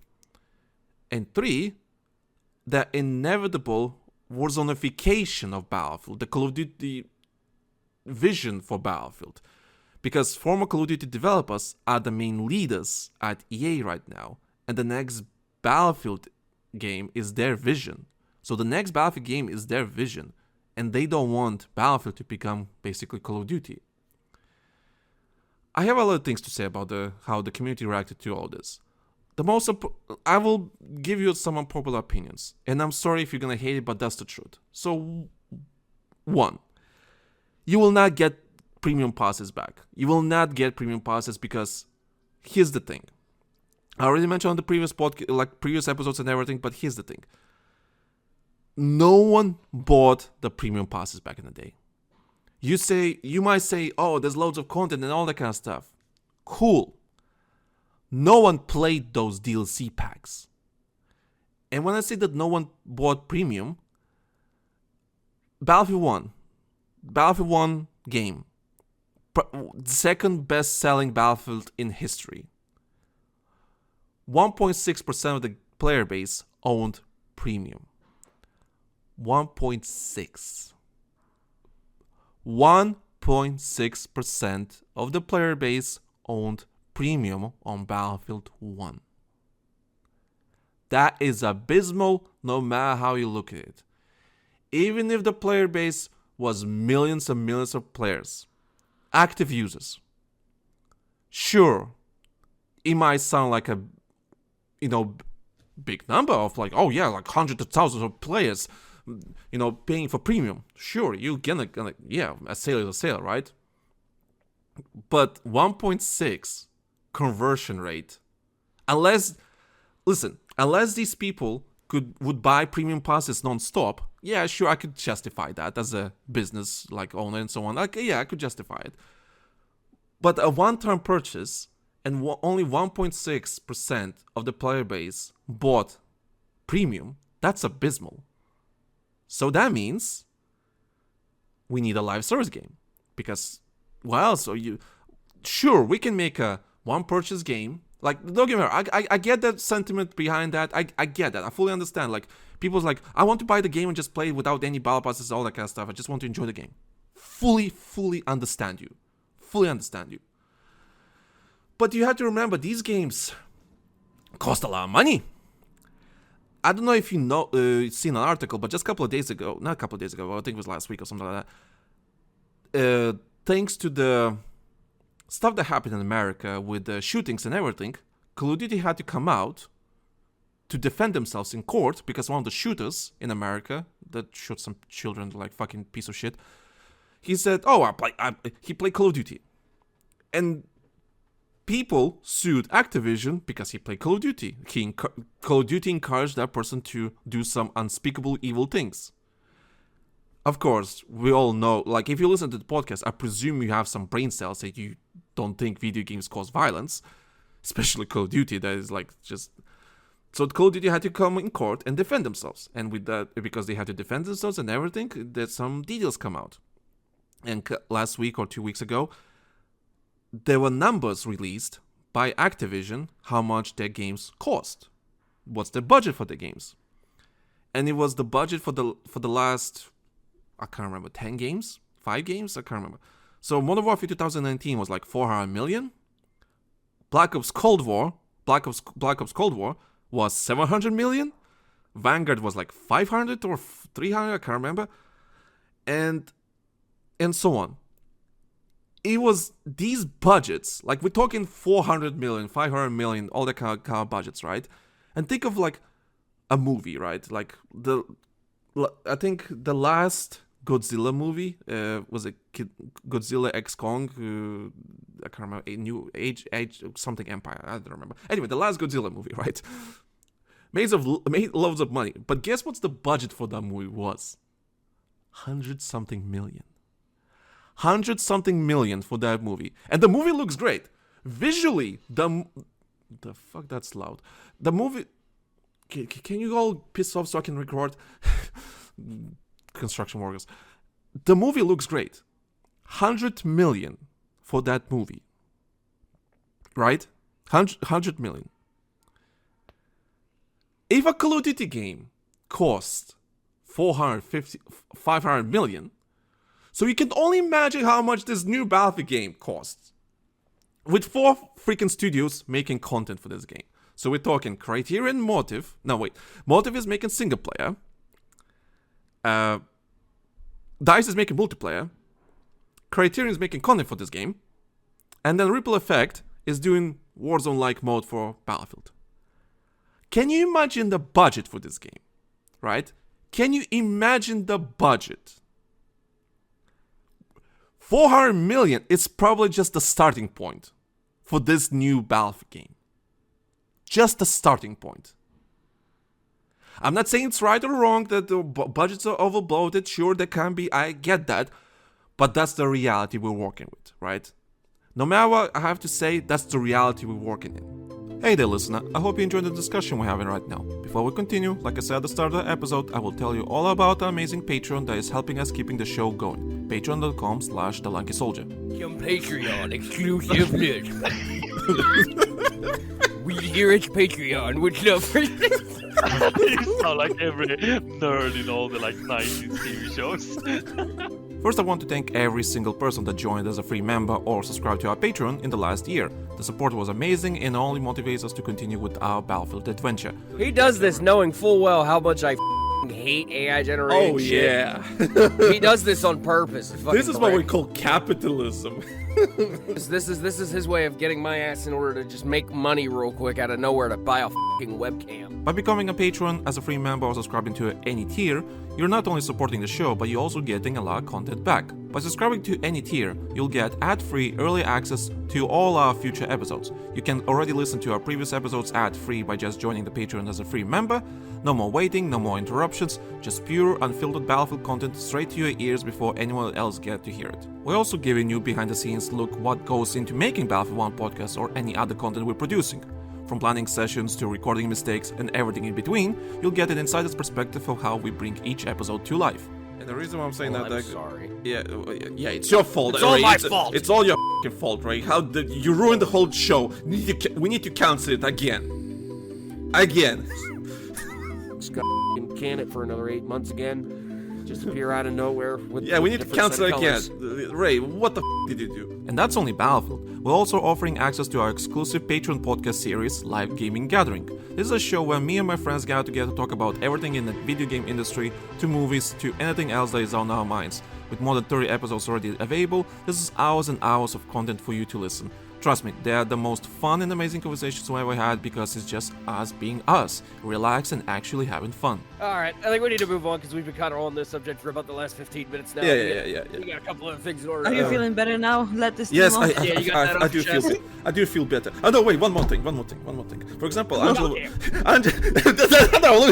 And 3, the inevitable Warzoneification of Battlefield, the Call of Duty vision for Battlefield. Because former Call of Duty developers are the main leaders at EA right now, and the next Battlefield game is their vision. So the next Battlefield game is their vision, and they don't want Battlefield to become basically Call of Duty. I have a lot of things to say about how the community reacted to all this. I will give you some unpopular opinions, and I'm sorry if you're gonna hate it, but that's the truth. So, 1, you will not get premium passes back. You will not get premium passes because here's the thing. I already mentioned on the previous previous episodes and everything, but here's the thing. No one bought the premium passes back in the day. You might say, oh, there's loads of content and all that kind of stuff. Cool. No one played those DLC packs. And when I say that no one bought premium, Battlefield 1 game, second best selling Battlefield in history. 1.6% of the player base owned premium. 1.6. 1.6% of the player base owned premium on Battlefield 1. That is abysmal no matter how you look at it. Even if the player base was millions and millions of players, active users, sure, it might sound like a, big number of oh yeah, like hundreds of thousands of players, paying for premium. Sure, you're gonna yeah, a sale is a sale, right? But 1.6 conversion rate, unless these people would buy premium passes non-stop, yeah, sure, I could justify that as a business owner and so on. Yeah, I could justify it. But a one-time purchase and only 1.6% of the player base bought premium, that's abysmal. So that means we need a live service game. Because, sure, we can make a one-purchase game. Don't get me wrong, I get that sentiment behind that. I get that. I fully understand. People's I want to buy the game and just play it without any battle passes, all that kind of stuff. I just want to enjoy the game. Fully understand you. Fully understand you. But you have to remember, these games cost a lot of money. I don't know if seen an article, but just a couple of days ago, not a couple of days ago, I think it was last week or something like that, thanks to the stuff that happened in America with the shootings and everything, Call of Duty had to come out to defend themselves in court because one of the shooters in America that shot some children fucking piece of shit, he said, he played Call of Duty. And people sued Activision because he played Call of Duty. Call of Duty encouraged that person to do some unspeakable evil things. Of course, we all know, if you listen to the podcast, I presume you have some brain cells that you don't think video games cause violence, especially Call of Duty. That is So Call of Duty had to come in court and defend themselves. And with that, because they had to defend themselves and everything, there's some details come out. And last week or 2 weeks ago, there were numbers released by Activision how much their games cost. What's the budget for the games? And it was the budget for the last, I can't remember, 10 games? 5 games? I can't remember. So Modern Warfare 2019 was 400 million. Black Ops Cold War was 700 million. Vanguard was 500 or 300, I can't remember. And so on. It was these budgets, we're talking 400 million, 500 million, all that kind of budgets, right? And think of a movie, right? I think the last Godzilla movie was a Godzilla X Kong, I can't remember, a new age something empire, I don't remember. Anyway, the last Godzilla movie, right? Made loads of money, but guess what's the budget for that movie was? 100-something million. 100-something million for that movie. And the movie looks great. Visually, the fuck, that's loud. The movie... Can you all piss off so I can record? Construction workers. The movie looks great. 100 million for that movie. Right? 100 million. If a Call of Duty game costs 500 million... So you can only imagine how much this new Battlefield game costs. With 4 freaking studios making content for this game. So we're talking Criterion, Motive. No, wait. Motive is making single player. DICE is making multiplayer. Criterion is making content for this game. And then Ripple Effect is doing Warzone-like mode for Battlefield. Can you imagine the budget for this game? Right? Can you imagine the budget? 400 million is probably just the starting point for this new Battlefield game. Just the starting point. I'm not saying it's right or wrong that the budgets are overbloated. Sure, they can be. I get that. But that's the reality we're working with, right? No matter what I have to say, that's the reality we're working in. Hey there, listener. I hope you enjoyed the discussion we're having right now. Before we continue, like I said at the start of the episode, I will tell you all about the amazing Patreon that is helping us keeping the show going. Patreon.com/TheLankySoldier. Some Patreon exclusiveness. We here at Patreon would love for this. You sound like every nerd in all the 90s TV shows. First, I want to thank every single person that joined as a free member or subscribed to our Patreon in the last year. The support was amazing and only motivates us to continue with our Battlefield adventure. He does this knowing full well how much I hate AI generated shit. yeah. He does this on purpose. This is what we call capitalism. This is his way of getting my ass in order to just make money real quick out of nowhere to buy a fucking webcam. By becoming a patron as a free member or subscribing to any tier, you're not only supporting the show, but you're also getting a lot of content back. By subscribing to any tier, you'll get ad-free early access to all our future episodes. You can already listen to our previous episodes ad-free by just joining the Patreon as a free member. No more waiting, no more interruptions, just pure, unfiltered Battlefield content straight to your ears before anyone else gets to hear it. We're also giving you behind-the-scenes look what goes into making Battlefield 1 podcast or any other content we're producing. From planning sessions to recording mistakes and everything in between, you'll get an insider's perspective of how we bring each episode to life. And the reason why I'm saying I'm sorry. Yeah, it's your fault. It's all my fault. It's all your fault, Ray. You ruined the whole show. We need to cancel it again. Just gotta can it for another 8 months again. Just appear out of nowhere with we need to cancel it again. Ray, what the did you do? And that's only Battlefield. We're also offering access to our exclusive Patreon podcast series, Live Gaming Gathering. This is a show where me and my friends gather together to talk about everything in the video game industry, to movies, to anything else that is on our minds. With more than 30 episodes already available, this is hours and hours of content for you to listen. Trust me, they are the most fun and amazing conversations we ever had because it's just us being us, relaxed and actually having fun. Alright, I think we need to move on because we've been kind of on this subject for about the last 15 minutes now. Yeah. We got a couple of things in order. Are you feeling better now? Let this Yes, team off? Yeah, you got that I off do your feel chest. I do feel better. Oh no, wait, one more thing. For example, Angelo. damn. No,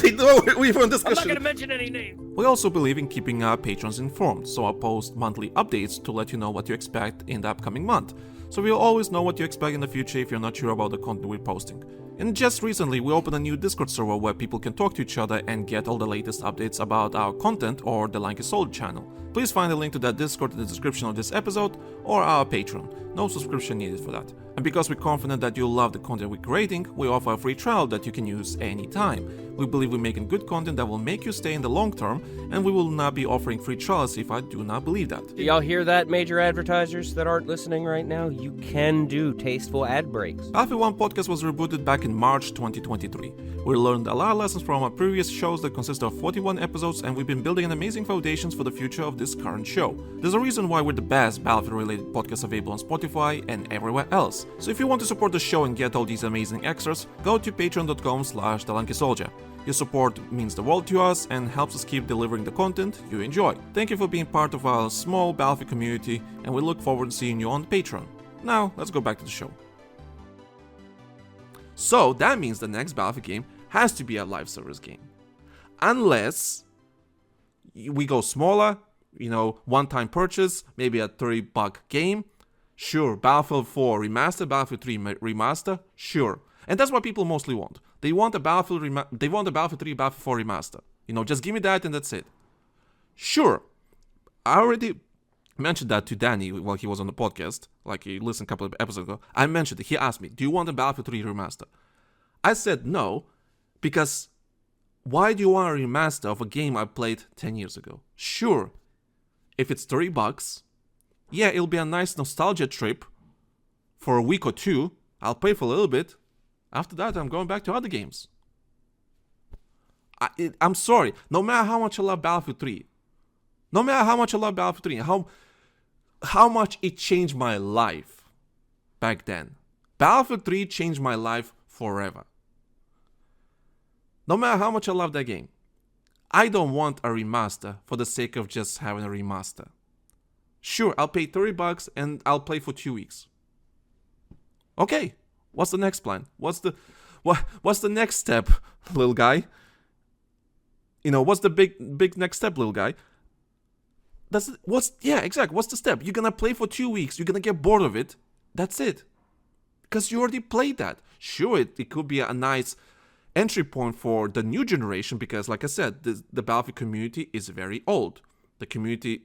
we were in discussion. I'm not gonna mention any names. We also believe in keeping our patrons informed, so I post monthly updates to let you know what to expect in the upcoming month. So you'll always know what to expect in the future if you're not sure about the content we're posting. And just recently, we opened a new Discord server where people can talk to each other and get all the latest updates about our content or the Lanky Soldier channel. Please find the link to that Discord in the description of this episode or our Patreon. No subscription needed for that. And because we're confident that you'll love the content we're creating, we offer a free trial that you can use anytime. We believe we're making good content that will make you stay in the long term, and we will not be offering free trials if I do not believe that. Do y'all hear that, major advertisers that aren't listening right now? You can do tasteful ad breaks. BFV One podcast was rebooted back in March 2023. We learned a lot of lessons from our previous shows that consist of 41 episodes, and we've been building an amazing foundations for the future of this current show. There's a reason why we're the best Battlefield-related podcast available on Spotify and everywhere else. So if you want to support the show and get all these amazing extras, go to patreon.com/TheLankySoldier. Your support means the world to us and helps us keep delivering the content you enjoy. Thank you for being part of our small Battlefield community, and we look forward to seeing you on Patreon. Now, let's go back to the show. So, that means the next Battlefield game has to be a live service game. Unless we go smaller, one-time purchase, maybe a $30 game. Sure, Battlefield 4 remaster, Battlefield 3 remaster, sure. And that's what people mostly want. They want a Battlefield 3, Battlefield 4 remaster. Just give me that and that's it. Sure. I already mentioned that to Danny while he was on the podcast. Like, he listened a couple of episodes ago. I mentioned it. He asked me, do you want a Battlefield 3 remaster? I said no, because why do you want a remaster of a game I played 10 years ago? Sure, if it's $30, yeah, it'll be a nice nostalgia trip for a week or two. I'll play for a little bit. After that, I'm going back to other games. I'm sorry. No matter how much I love Battlefield 3, how much it changed my life, back then. Battlefield 3 changed my life forever. No matter how much I love that game, I don't want a remaster for the sake of just having a remaster. Sure, I'll pay $30 and I'll play for 2 weeks. Okay, what's the next plan? What's the next step, little guy? You know, what's the big next step, little guy? What's the step? You're gonna play for 2 weeks, you're gonna get bored of it. That's it. Because you already played that. Sure, it could be a nice entry point for the new generation because, like I said, the Battlefield community is very old. The community,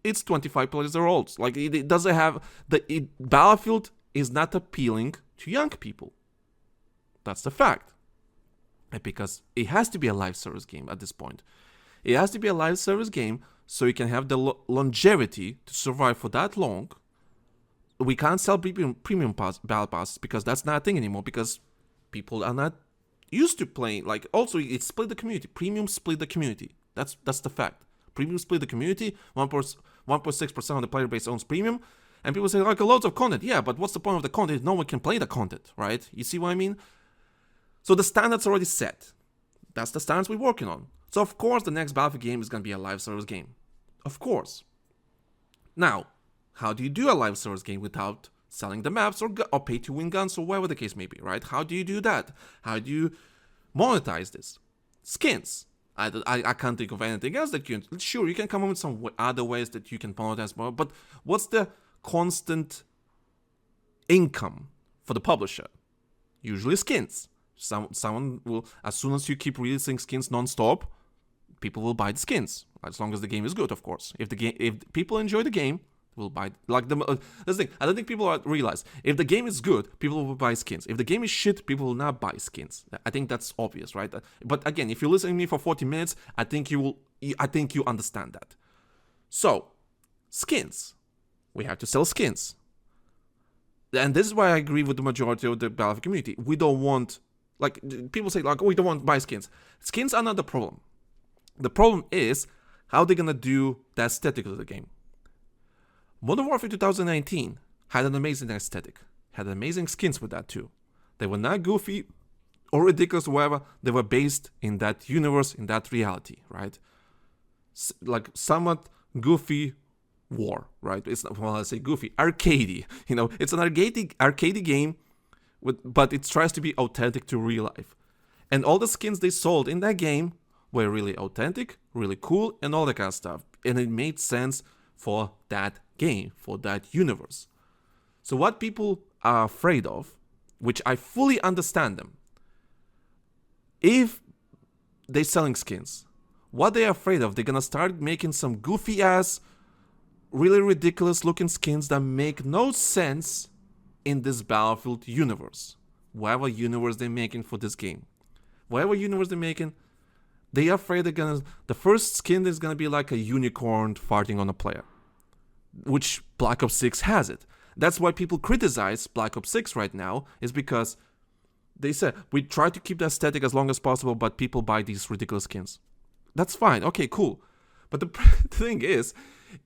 it's 25 players are old. Like, it doesn't have... Battlefield is not appealing to young people. That's the fact. And because it has to be a live service game at this point. It has to be a live service game so you can have the longevity to survive for that long. We can't sell premium battle passes because that's not a thing anymore because people are not used to playing. Like, also, it split the community. Premium split the community. That's the fact. Premium split the community. 1.6% of the player base owns premium. And people say, like, loads of content. Yeah, but what's the point of the content if no one can play the content, right? You see what I mean? So the standard's already set. That's the standards we're working on. So, of course, the next Battlefield game is going to be a live service game. Of course. Now, how do you do a live service game without selling the maps or pay-to-win guns or whatever the case may be, right? How do you do that? How do you monetize this? Skins. I can't think of anything else that you... Sure, you can come up with some other ways that you can monetize more, but what's the constant income for the publisher? Usually skins. Someone will... As soon as you keep releasing skins non-stop, people will buy the skins. As long as the game is good, of course. If people enjoy the game, will buy, like, that's the thing. I don't think people realize, if the game is good, people will buy skins. If the game is shit, people will not buy skins. I think that's obvious, right? But again, if you're listening to me for 40 minutes, I think you understand that. So, skins. We have to sell skins. And this is why I agree with the majority of the Battlefield community. We don't want, like, people say, like, we don't want to buy skins. Skins are not the problem. The problem is how they're gonna do the aesthetic of the game. Modern Warfare 2019 had an amazing aesthetic, had amazing skins with that too. They were not goofy or ridiculous or whatever, they were based in that universe, in that reality, right? Like somewhat goofy war, right? It's not, well, I say goofy, arcadey, you know, it's an arcadey game, but it tries to be authentic to real life. And all the skins they sold in that game were really authentic, really cool, and all that kind of stuff. And it made sense for that game, for that universe. So what people are afraid of, which I fully understand them, if they're selling skins, what they're afraid of, they're gonna start making some goofy ass, really ridiculous looking skins that make no sense in this Battlefield universe. Whatever universe they're making for this game. Whatever universe they're making, they are afraid the first skin is gonna be like a unicorn farting on a player. Which Black Ops 6 has it. That's why people criticize Black Ops 6 right now, is because they said, we try to keep the aesthetic as long as possible, but people buy these ridiculous skins. That's fine, okay, cool. But the thing is,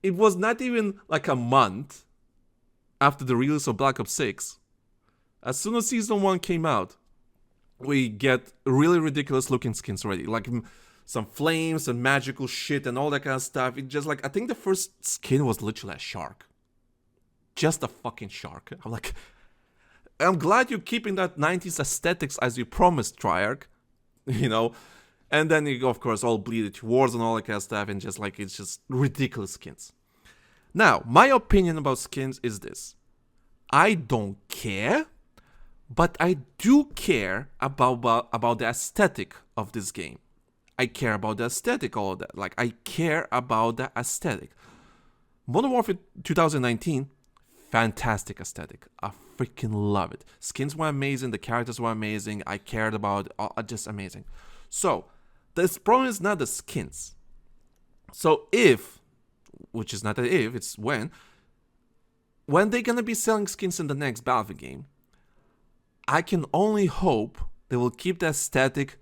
it was not even like a month after the release of Black Ops 6. As soon as Season 1 came out, we get really ridiculous looking skins already. Like some flames and magical shit and all that kind of stuff. It just like, I think the first skin was literally a shark. Just a fucking shark. I'm like, I'm glad you're keeping that 90s aesthetics as you promised, Triarch. You know? And then you, of course, all bleed to wars and all that kind of stuff. And just like, it's just ridiculous skins. Now, my opinion about skins is this. I don't care. But I do care about the aesthetic of this game. I care about the aesthetic, all of that. Like, I care about the aesthetic. Modern Warfare 2019, fantastic aesthetic. I freaking love it. Skins were amazing, the characters were amazing, I cared about it, just amazing. So, this problem is not the skins. So if, which is not an if, it's when they're gonna be selling skins in the next Battlefield game, I can only hope they will keep the aesthetic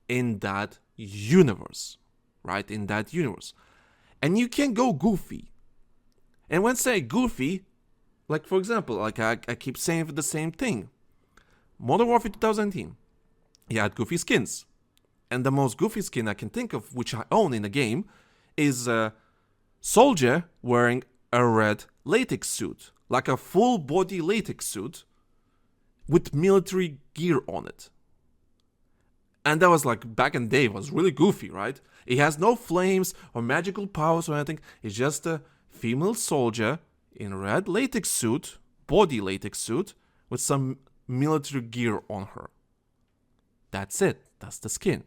in that universe, right? In that universe. And you can go goofy. And when I say goofy, Like, for example, like I keep saying the same thing. Modern Warfare 2019, you had goofy skins. And the most goofy skin I can think of, which I own in the game, is a soldier wearing a red latex suit. Like a full body latex suit with military gear on it. And that was like, back in the day, was really goofy, right? It has no flames or magical powers or anything. It's just a female soldier in a red latex suit, body latex suit, with some military gear on her. That's it. That's the skin.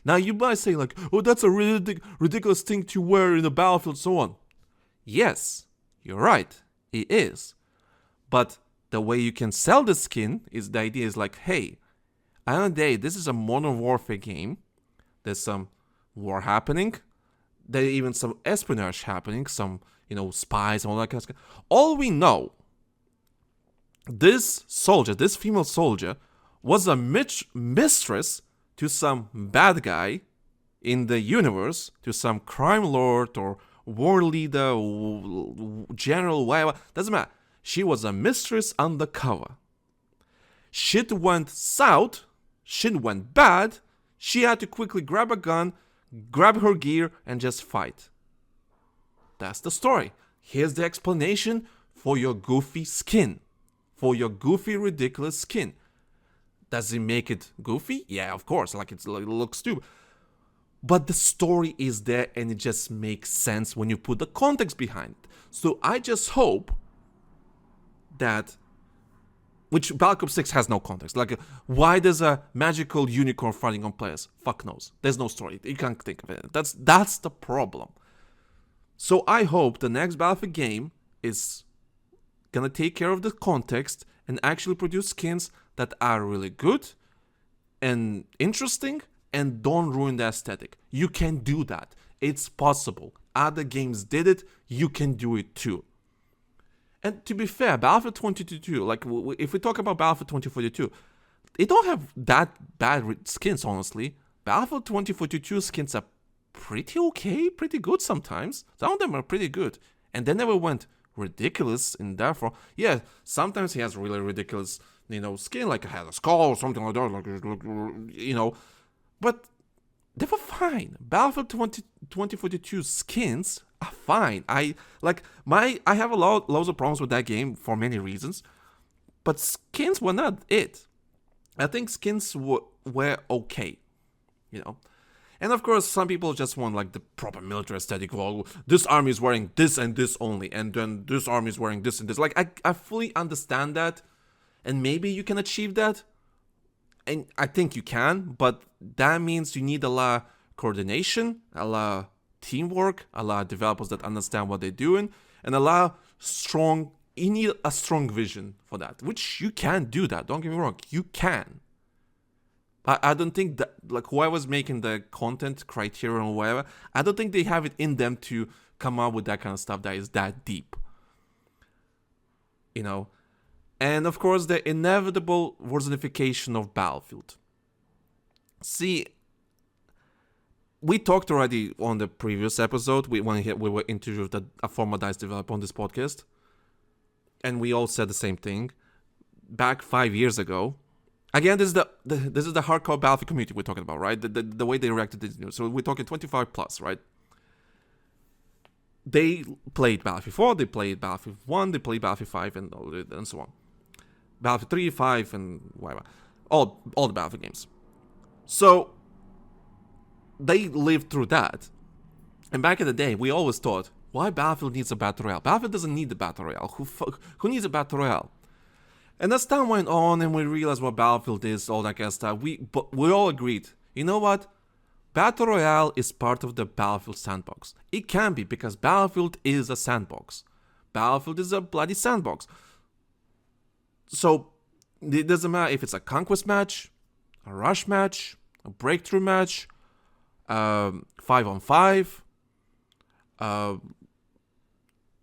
Now you might say like, oh, that's a ridiculous thing to wear in a battlefield, so on. Yes, you're right. It is. But the way you can sell the skin is, the idea is like, hey, at the end of the day, this is a modern warfare game. There's some war happening. There's even some espionage happening, some, spies and all that kind of stuff. All we know, this soldier, this female soldier, was a mistress to some bad guy in the universe, to some crime lord or war leader, or general, whatever. Doesn't matter. She was a mistress undercover. Shit went south. Shit went bad. She had to quickly grab a gun, grab her gear, and just fight. That's the story. Here's the explanation for your goofy skin. For your goofy, ridiculous skin. Does it make it goofy? Yeah, of course. Like, it looks stupid. But the story is there, and it just makes sense when you put the context behind it. So I just hope that, which Black Ops 6 has no context. Like, why there's a magical unicorn fighting on players? Fuck knows. There's no story. You can't think of it. That's the problem. So I hope the next Battlefield game is gonna take care of the context and actually produce skins that are really good and interesting and don't ruin the aesthetic. You can do that. It's possible. Other games did it. You can do it too. And to be fair, Battlefield 2042, like if we talk about Battlefield 2042, it don't have that bad skins, honestly. Battlefield 2042 skins are pretty okay, pretty good sometimes. Some of them are pretty good. And they never went ridiculous, and therefore, yeah, sometimes he has really ridiculous, skin, like it has a skull or something like that, but they were fine. Battlefield 2042 skins are fine. I have loads of problems with that game for many reasons, but skins were not it. I think skins were okay, And of course, some people just want like the proper military aesthetic. Well, this army is wearing this and this only, and then this army is wearing this and this. Like, I fully understand that, and maybe you can achieve that, and I think you can, but that means you need a lot of coordination, a lot of teamwork, a lot of developers that understand what they're doing, and you need a strong vision for that, which you can do that. Don't get me wrong, you can. I don't think that, like, whoever's making the content criteria or whatever, I don't think they have it in them to come up with that kind of stuff that is that deep. And of course, the inevitable Warzonification of Battlefield. See, we talked already on the previous episode when we were interviewed a former DICE developer on this podcast, and we all said the same thing. Back 5 years ago, again, this is the hardcore Battlefield community we're talking about, right? The way they reacted to this news. So we're talking 25 plus, right? They played Battlefield 4, they played Battlefield 1, they played Battlefield 5, and so on. Battlefield 3, 5, and whatever. All the Battlefield games. So they lived through that. And back in the day, we always thought, why Battlefield needs a Battle Royale? Battlefield doesn't need a Battle Royale. Who needs a Battle Royale? And as time went on and we realized what Battlefield is, all that kind of stuff, we all agreed, you know what? Battle Royale is part of the Battlefield sandbox. It can be, because Battlefield is a sandbox. Battlefield is a bloody sandbox. So it doesn't matter if it's a conquest match, a rush match, a breakthrough match, 5-on-5,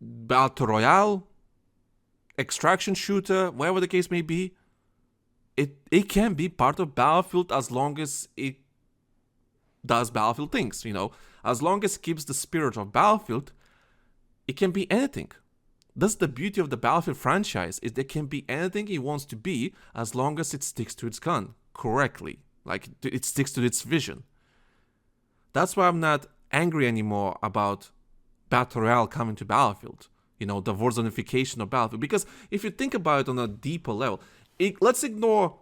Battle Royale, extraction shooter, whatever the case may be. It can be part of Battlefield as long as it does Battlefield things, As long as it keeps the spirit of Battlefield, it can be anything. That's the beauty of the Battlefield franchise, is it can be anything it wants to be as long as it sticks to its gun correctly. Like, it sticks to its vision. That's why I'm not angry anymore about Battle Royale coming to Battlefield. You know, the Warzoneification of Battlefield. Because if you think about it on a deeper level, let's ignore,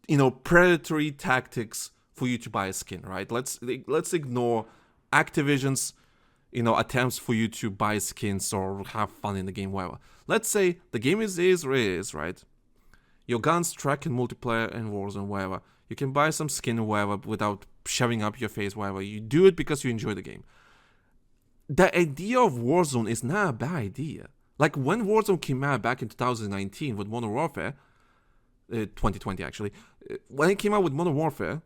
you know, predatory tactics for you to buy a skin, right? Let's ignore Activision's, you know, attempts for you to buy skins or have fun in the game, whatever. Let's say the game is what it is, right? Your guns track in multiplayer and Warzone, whatever. You can buy some skin or whatever without shoving up your face, whatever. You do it because you enjoy the game. The idea of Warzone is not a bad idea. Like when Warzone came out back in 2019 with Modern Warfare, 2020 actually, when it came out with Modern Warfare,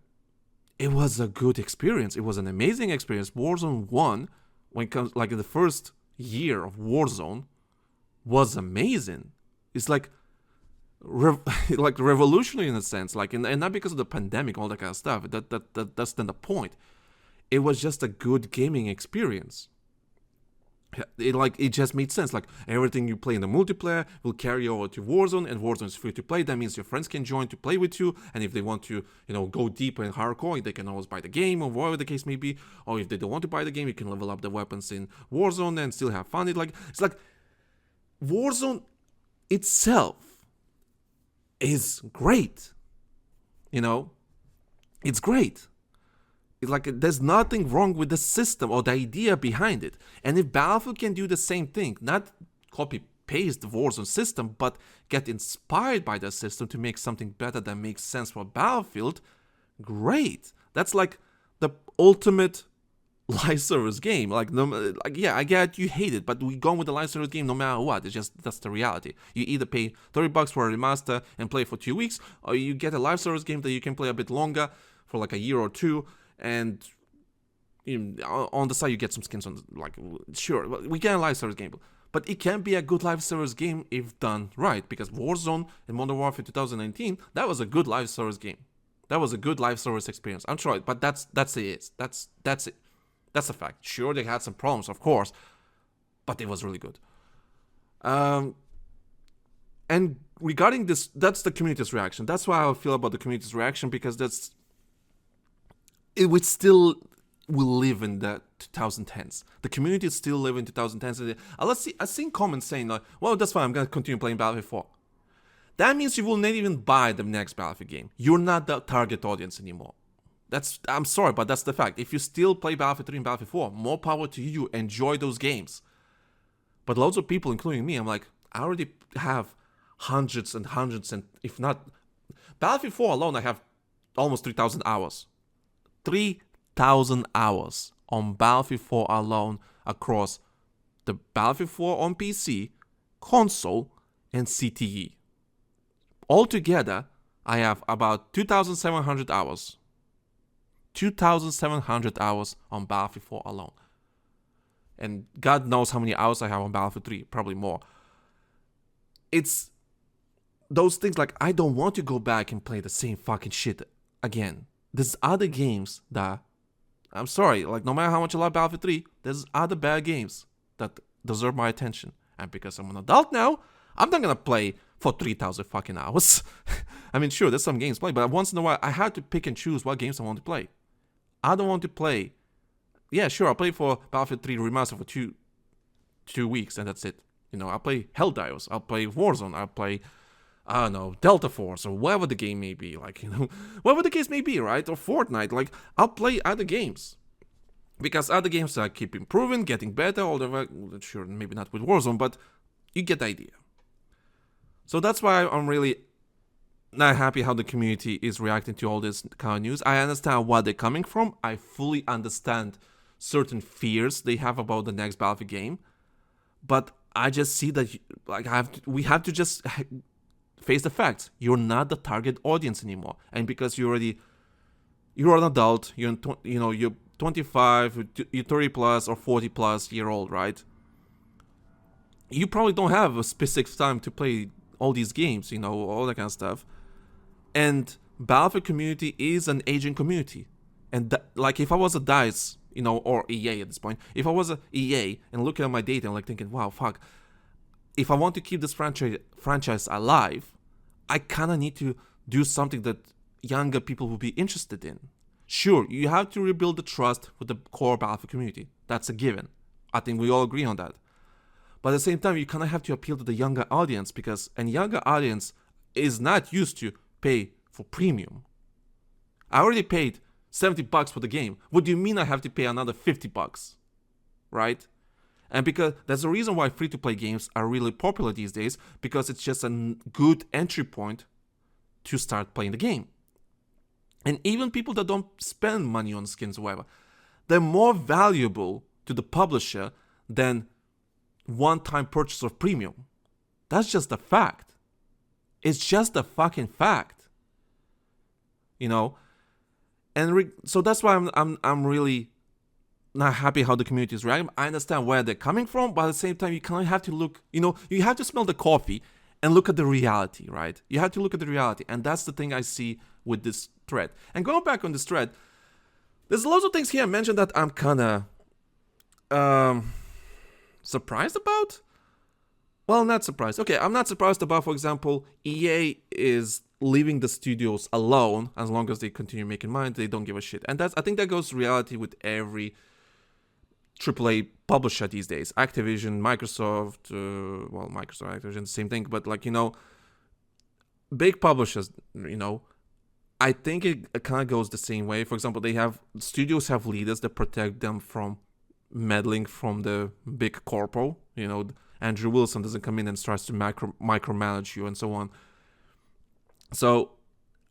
it was a good experience. It was an amazing experience. Warzone 1, when it comes, like in the first year of Warzone, was amazing. It's like like revolutionary in a sense, like, and not because of the pandemic, all that kind of stuff. That's then the point. It was just a good gaming experience. It just made sense. Like everything you play in the multiplayer will carry over to Warzone, and Warzone is free to play. That means your friends can join to play with you, and if they want to, you know, go deeper and hardcore, they can always buy the game or whatever the case may be. Or if they don't want to buy the game, you can level up the weapons in Warzone and still have fun. It's like Warzone itself is great. You know, it's great. It's like there's nothing wrong with the system or the idea behind it. And if Battlefield can do the same thing, not copy paste the Warzone system, but get inspired by the system to make something better that makes sense for Battlefield, great. That's like the ultimate live service game. Like yeah, I get you hate it, but we go with the live service game no matter what. It's just, that's the reality. You either pay $30 for a remaster and play for 2 weeks, or you get a live service game that you can play a bit longer for like a year or two. And you know, on the side you get some skins on, like, sure, we get a live service game, but it can be a good live service game if done right. Because Warzone and Modern Warfare 2019, that was a good live service game. That was a good live service experience. I'm sure, but that's it. That's it. That's a fact. Sure, they had some problems, of course, but it was really good. And regarding this, that's the community's reaction. That's why I feel about the community's reaction, because it would still will live in the 2010s. The community is still living in 2010s. I've seen comments saying, like, well, that's fine, I'm going to continue playing Battlefield 4. That means you will not even buy the next Battlefield game. You're not the target audience anymore. I'm sorry, but that's the fact. If you still play Battlefield 3 and Battlefield 4, more power to you. Enjoy those games. But loads of people, including me, I'm like, I already have hundreds and hundreds, and if not... Battlefield 4 alone, I have almost 3,000 hours. 3,000 hours on Battlefield 4 alone across the Battlefield 4 on PC, console, and CTE. Altogether, I have about 2,700 hours. 2,700 hours on Battlefield 4 alone. And God knows how many hours I have on Battlefield 3, probably more. It's those things, like, I don't want to go back and play the same fucking shit again. There's other games that, I'm sorry, like, no matter how much I love Battlefield 3, there's other bad games that deserve my attention. And because I'm an adult now, I'm not gonna play for 3,000 fucking hours. I mean, sure, there's some games to play, but once in a while, I had to pick and choose what games I want to play. I don't want to play... Yeah, sure, I'll play for Battlefield 3 Remastered for two weeks, and that's it. You know, I'll play Helldivers, I'll play Warzone, I'll play... I don't know, Delta Force, or whatever the game may be, like, you know, whatever the case may be, right? Or Fortnite, like, I'll play other games. Because other games I keep improving, getting better, although, sure, maybe not with Warzone, but you get the idea. So that's why I'm really not happy how the community is reacting to all this kind of news. I understand where they're coming from. I fully understand certain fears they have about the next Battlefield game. But I just see that, like, we have to just... face the facts. You're not the target audience anymore, and because you're an adult, you're 25, you're 30 plus or 40 plus year old, right? You probably don't have a specific time to play all these games, you know, all that kind of stuff. And Battlefield community is an aging community, and like, if I was a DICE or EA at this point, if I was a EA and looking at my data and like thinking, wow, fuck, if I want to keep this franchise alive, I kind of need to do something that younger people will be interested in. Sure, you have to rebuild the trust with the core Battlefield community. That's a given. I think we all agree on that. But at the same time, you kind of have to appeal to the younger audience, because a younger audience is not used to pay for premium. I already paid $70 for the game. What do you mean I have to pay another $50? Right? And because there's a reason why free-to-play games are really popular these days, because it's just a good entry point to start playing the game. And even people that don't spend money on skins or whatever, they're more valuable to the publisher than one-time purchase of premium. That's just a fact. It's just a fucking fact. And so that's why I'm really not happy how the community is reacting. I understand where they're coming from, but at the same time, you kind of have to look, you have to smell the coffee and look at the reality, right? You have to look at the reality, and that's the thing I see with this thread. And going back on this thread, there's lots of things here mentioned that I'm kind of surprised about. Well, not surprised. Okay, I'm not surprised about, for example, EA is leaving the studios alone as long as they continue making money. They don't give a shit, and I think that goes reality with every AAA publisher these days. Activision, Microsoft, Microsoft, Activision, same thing. But big publishers, I think it kind of goes the same way. For example, studios have leaders that protect them from meddling from the big corpo. Andrew Wilson doesn't come in and starts to micromanage you and so on. So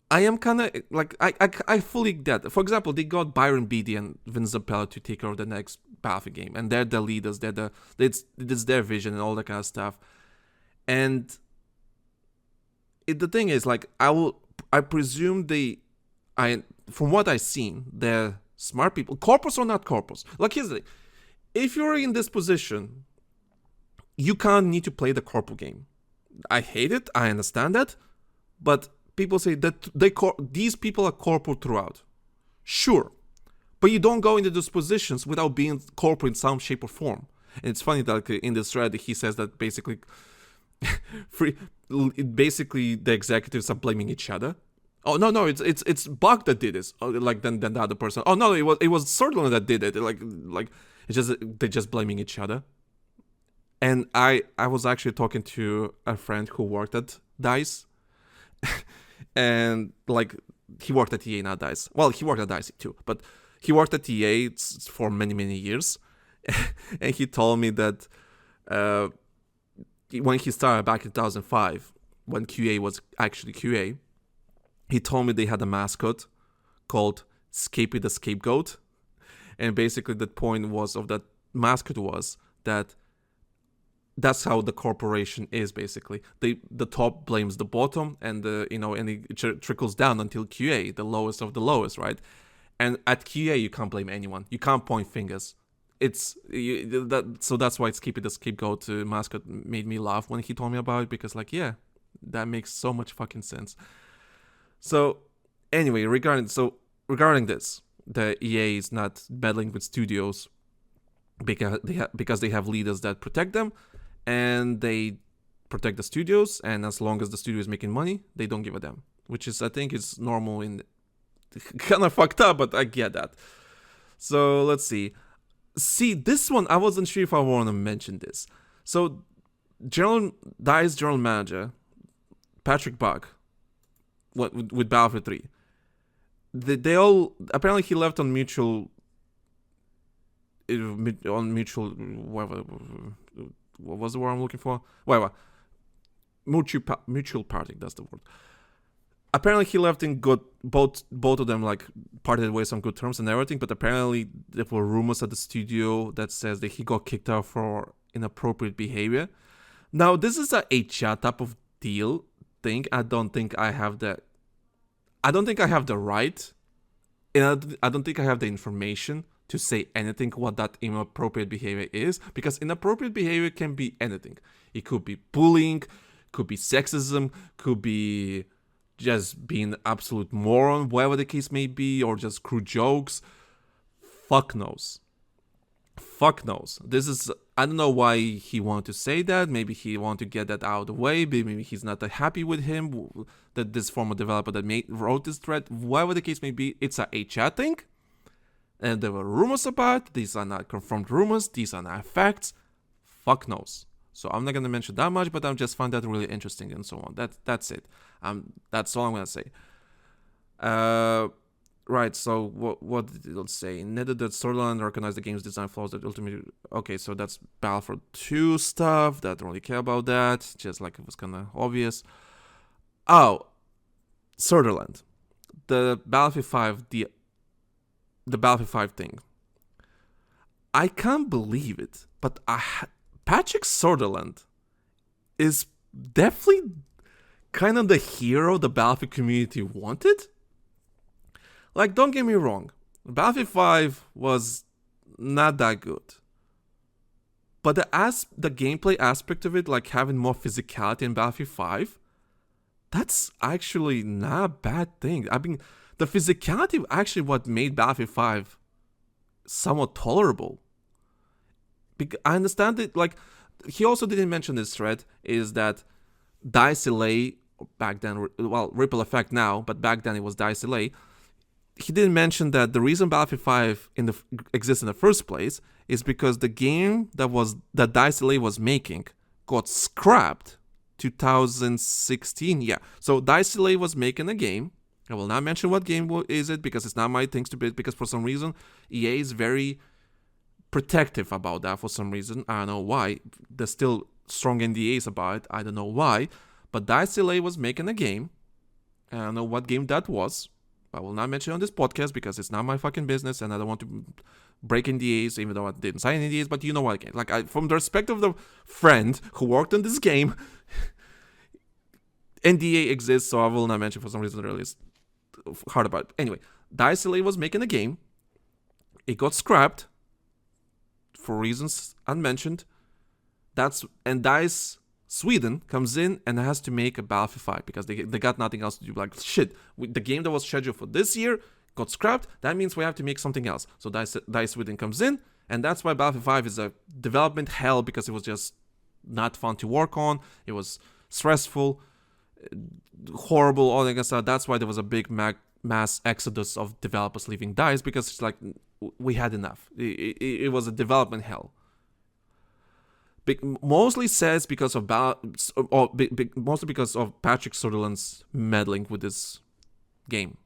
I am kind of I fully get that. For example, they got Byron Beatty and Vince Zampella to take over the next Battlefield game, and they're the leaders. It's their vision and all that kind of stuff. And the thing is, I presume from what I've seen, they're smart people, corpus or not corpus. Here's the thing: if you're in this position, you can't need to play the corpo game. I hate it. I understand that. But people say that these people are corporate throughout. Sure. But you don't go into those positions without being corporate in some shape or form. And it's funny that in this thread, he says that basically the executives are blaming each other. Oh, no, it's Buck that did this, than the other person. Oh, no, it was Sonderland that did it. It's just, they're just blaming each other. And I was actually talking to a friend who worked at DICE. And he worked at EA, not DICE. Well, he worked at DICE too, but he worked at EA for many, many years. And he told me that when he started back in 2005, when QA was actually QA, he told me they had a mascot called Scapey the Scapegoat. And basically the point of that mascot was that that's how the corporation is. Basically, the top blames the bottom, and it trickles down until QA, the lowest of the lowest, right? And at QA, you can't blame anyone. You can't point fingers. So that's why Skippy the Scapegoat mascot made me laugh when he told me about it, because that makes so much fucking sense. So anyway, regarding this, the EA is not meddling with studios because they have leaders that protect them. And they protect the studios, and as long as the studio is making money, they don't give a damn. Which I think is normal and kind of fucked up, but I get that. So let's see. This one, I wasn't sure if I want to mention this. So DICE general manager Patrick Buck, with Battlefield 3, they all apparently he left on mutual whatever. What was the word I'm looking for? Whatever. Mutual parting, that's the word. Apparently he left in good, both of them parted ways on good terms and everything, but apparently there were rumors at the studio that says that he got kicked out for inappropriate behavior. Now, this is a HR type of deal thing. I don't think I have the right, and I don't think I have the information to say anything what that inappropriate behavior is, because inappropriate behavior can be anything. It could be bullying, could be sexism, could be just being an absolute moron, whatever the case may be, or just crude jokes. fuck knows. Fuck knows. This is, I don't know why he wanted to say that. Maybe he wanted to get that out of the way. Maybe he's not that happy with him, that this former developer that wrote this thread. Whatever the case may be, it's a chat thing. And there were rumors about it. These are not confirmed rumors. These are not facts. Fuck knows. So I'm not going to mention that much, but I just find that really interesting and so on. That's it. That's all I'm going to say. Right, so what did it say? Neither did Sonderland recognize the game's design flaws that ultimately... Okay, so that's Battlefield 2 stuff. That don't really care about that. Just like it was kind of obvious. Oh, Sonderland. The Battlefield 5, the Battlefield 5 thing. I can't believe it, but Patrick Sonderland is definitely kind of the hero the Battlefield community wanted. Like, don't get me wrong, Battlefield 5 was not that good. But the gameplay aspect of it, like having more physicality in Battlefield 5, that's actually not a bad thing. I mean, the physicality actually what made Battlefield 5 somewhat tolerable. I understand it, like, he also didn't mention this thread, is that dice delay, back then, well, ripple effect now, but back then it was dice delay. He didn't mention that the reason Battlefield 5 exists in the first place is because the game that Dice Delay was making got scrapped 2016. Yeah, so Dice Delay was making a game. I will not mention what game is it because it's not my things to be, because for some reason EA is very protective about that for some reason. I don't know why. There's still strong NDAs about it. I don't know why. But Dice Delay was making a game. I don't know what game that was. I will not mention it on this podcast because it's not my fucking business and I don't want to break NDAs, even though I didn't sign NDAs, but you know what again. Like, from the perspective of the friend who worked on this game, NDA exists, so I will not mention for some reason really it's hard about it. Anyway, Dice Delay was making a game. It got scrapped for reasons unmentioned. And Dice Sweden comes in and has to make a Battlefield 5 because they got nothing else to do. Like, shit, the game that was scheduled for this year got scrapped. That means we have to make something else. So Dice Sweden comes in, and that's why Battlefield 5 is a development hell, because it was just not fun to work on. It was stressful, horrible, all that kind of stuff. That's why there was a big mass exodus of developers leaving DICE, because it's like, we had enough. It was a development hell. Mostly says because of mostly because of Patrick Sonderland's meddling with this game.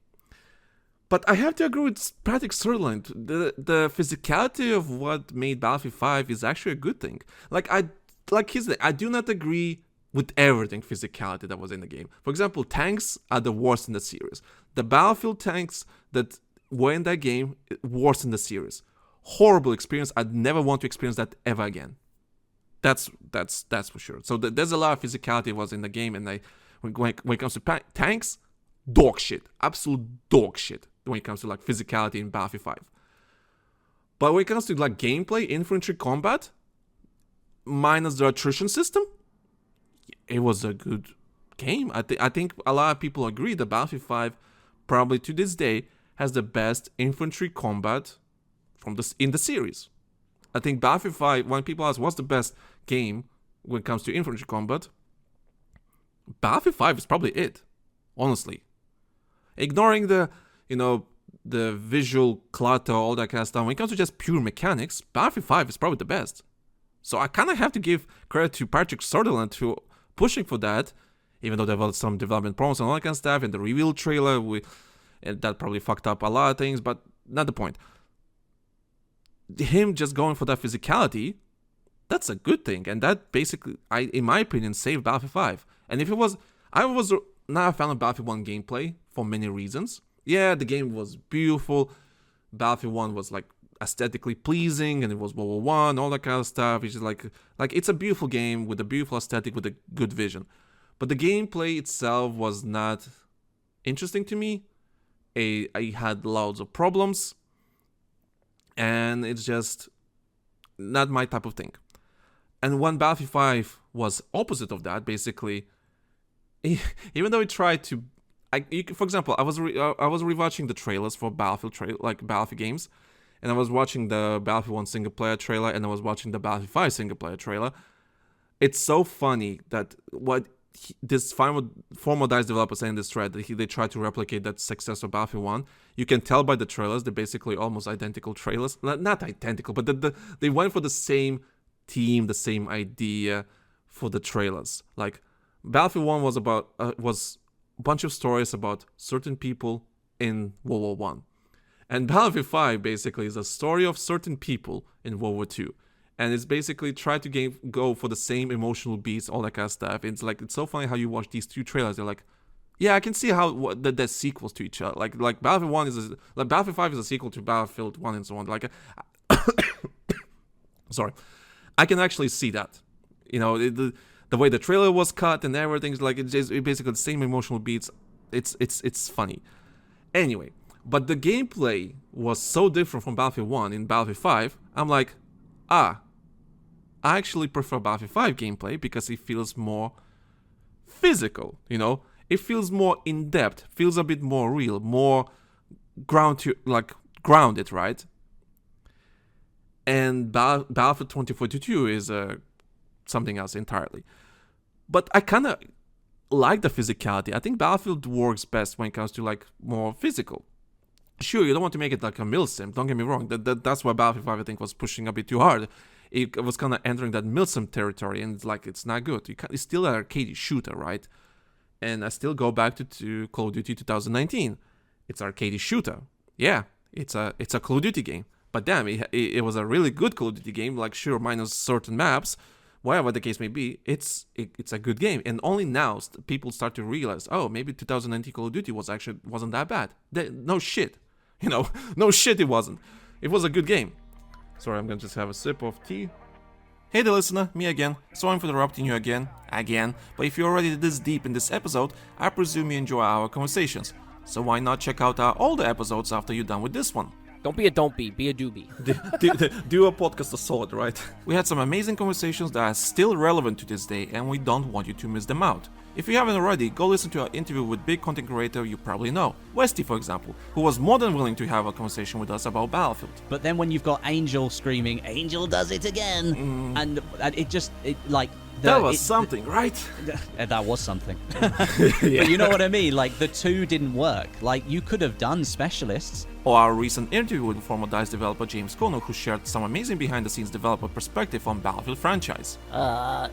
But I have to agree with Patrick Sonderland. The physicality of what made Battlefield 5 is actually a good thing. I do not agree with everything physicality that was in the game. For example, tanks are the worst in the series. The Battlefield tanks that were in that game, worst in the series. Horrible experience. I'd never want to experience that ever again. That's for sure. So there's a lot of physicality was in the game, and when it comes to tanks, dog shit, absolute dog shit. When it comes to like physicality in Battlefield 5, but when it comes to like gameplay, infantry combat, minus the attrition system, it was a good game. I think a lot of people agree that Battlefield 5 probably to this day has the best infantry combat in the series. I think Battlefield 5, when people ask what's the best game when it comes to infantry combat, Battlefield 5 is probably it, honestly. Ignoring the visual clutter, all that kind of stuff, when it comes to just pure mechanics, Battlefield 5 is probably the best. So I kind of have to give credit to Patrick Sonderland to pushing for that, even though there was some development problems and all that kind of stuff, and the reveal trailer, and that probably fucked up a lot of things, but not the point. Him just going for that physicality, that's a good thing, and that basically, in my opinion, saved Battlefield 5. And if it was, I was not a fan of Battlefield 1 gameplay for many reasons. Yeah, the game was beautiful. Battlefield 1 was like aesthetically pleasing, and it was World War 1, all that kind of stuff. It's just like it's a beautiful game with a beautiful aesthetic, with a good vision. But the gameplay itself was not interesting to me. I had loads of problems, and it's just not my type of thing. And when Battlefield 5 was opposite of that, basically, even though it tried to, for example, I was rewatching the trailers for Battlefield games, and I was watching the Battlefield 1 single player trailer, and I was watching the Battlefield 5 single player trailer. It's so funny that this former DICE developer saying in this thread that they try to replicate that success of Battlefield 1. You can tell by the trailers, they're basically almost identical trailers. Not identical, but they went for the same theme, the same idea for the trailers. Like, Battlefield 1 was a bunch of stories about certain people in World War One. And Battlefield 5 basically is a story of certain people in World War II. And it's basically try to go for the same emotional beats, all that kind of stuff. It's like, it's so funny how you watch these two trailers. They're like, yeah, I can see how they're sequels to each other. Like Battlefield 1 Battlefield 5 is a sequel to Battlefield 1 and so on. Like, sorry, I can actually see that. You know, the way the trailer was cut and everything's like, it's basically the same emotional beats. It's funny. Anyway, but the gameplay was so different from Battlefield 1 in Battlefield 5. I'm like, I actually prefer Battlefield 5 gameplay because it feels more physical, you know? It feels more in-depth, feels a bit more real, more grounded, right? And Battlefield 2042 is something else entirely. But I kind of like the physicality. I think Battlefield works best when it comes to like more physical. Sure, you don't want to make it like a milsim, don't get me wrong. That's why Battlefield 5 I think was pushing a bit too hard. It was kind of entering that milsim territory, and it's not good. It's still an arcade shooter, right? And I still go back to Call of Duty 2019. It's an arcade shooter. Yeah, it's a Call of Duty game. But damn, it was a really good Call of Duty game. Like, sure, minus certain maps, whatever the case may be, it's a good game. And only now people start to realize, oh, maybe 2019 Call of Duty wasn't that bad. No shit. You know, no shit it wasn't. It was a good game. Sorry, I'm gonna just have a sip of tea. Hey there, listener, me again. Sorry for interrupting you again. But if you're already this deep in this episode, I presume you enjoy our conversations. So why not check out our older episodes after you're done with this one? Don't be a doobie. Do a podcast of sort, right? We had some amazing conversations that are still relevant to this day, and we don't want you to miss them out. If you haven't already, go listen to our interview with big content creator you probably know, Westy for example, who was more than willing to have a conversation with us about Battlefield. But then when you've got Angel screaming, Angel does it again, and that was something, right? That was something. But you know what I mean? Like, the two didn't work. Like, you could have done specialists. Or our recent interview with former DICE developer James Kono, who shared some amazing behind-the-scenes developer perspective on Battlefield franchise.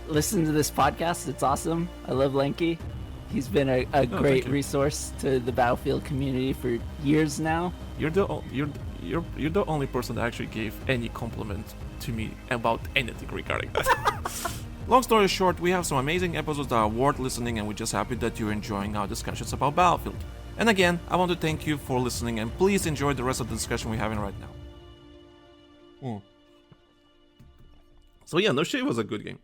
Listen to this podcast. It's awesome. I love Lanky. He's been a great resource to the Battlefield community for years now. You're the only person that actually gave any compliment to me about anything regarding that. Long story short, we have some amazing episodes that are worth listening, and we're just happy that you're enjoying our discussions about Battlefield. And again, I want to thank you for listening, and please enjoy the rest of the discussion we're having right now. So yeah, no shit, was a good game.